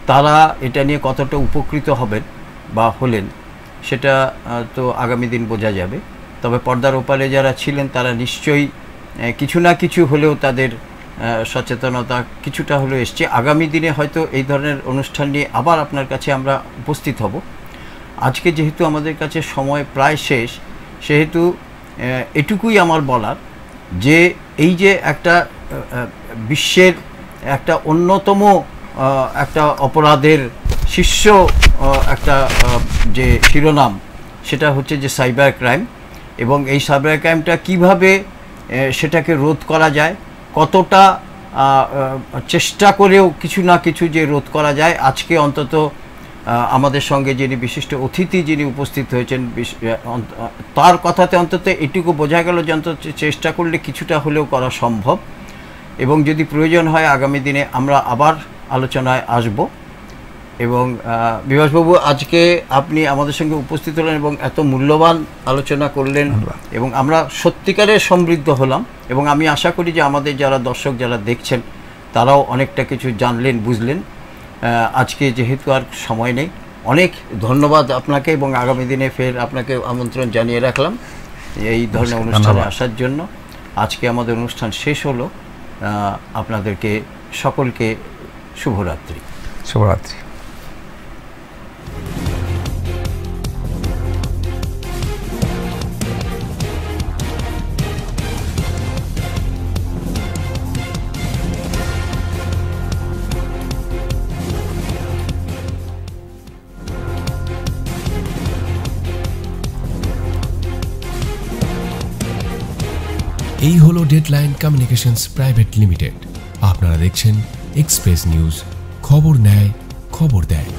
তারা এটা নিয়ে কতটা উপকৃত হবেন বা হলেন সেটা তো আগামী দিন বোঝা যাবে। তবে পর্দার ওপারে যারা ছিলেন তারা নিশ্চয়ই কিছু না কিছু হলেও তাদের সচেতনতা কিছুটা হলেও এসছে। আগামী দিনে হয়তো এই ধরনের অনুষ্ঠান নিয়ে আবার আপনার কাছে আমরা উপস্থিত হব। আজকে যেহেতু আমাদের কাছে সময় প্রায় শেষ, সেহেতু এটুকুই আমার বলার যে এই যে একটা বিশ্বের একটা অন্যতম একটা অপরাধের শীর্ষ একটা যে শিরোনাম সেটা হচ্ছে যে সাইবার ক্রাইম, এবং এই সাইবার ক্রাইমটা কীভাবে সেটাকে রোধ করা যায়, কতটা চেষ্টা করেও কিছু না কিছু যে রোধ করা যায়। আজকে অন্তত আমাদের সঙ্গে যিনি বিশিষ্ট অতিথি যিনি উপস্থিত হয়েছেন, তার কথাতে অন্তত এটুকু বোঝা গেল যে অন্তত চেষ্টা করলে কিছুটা হলেও করা সম্ভব, এবং যদি প্রয়োজন হয় আগামী দিনে আমরা আবার আলোচনায় আসব। এবং বিভাসবাবু, আজকে আপনি আমাদের সঙ্গে উপস্থিত হলেন এবং এত মূল্যবান আলোচনা করলেন, এবং আমরা সত্যিকারের সমৃদ্ধ হলাম, এবং আমি আশা করি যে আমাদের যারা দর্শক যারা দেখছেন তারাও অনেকটা কিছু জানলেন, বুঝলেন। আজকে যেহেতু আর সময় নেই, অনেক ধন্যবাদ আপনাকে, এবং আগামী দিনে ফের আপনাকে আমন্ত্রণ জানিয়ে রাখলাম এই ধরনের অনুষ্ঠানে আসার জন্য। আজকে আমাদের অনুষ্ঠান শেষ হলো। আপনাদেরকে সকলকে শুভরাত্রি। শুভরাত্রি। এই হলো ডেডলাইন কমিউনিকেশনস প্রাইভেট লিমিটেড। আপনারা দেখছেন এক্সপ্রেস নিউজ, খবর নেয় খবর দেয়।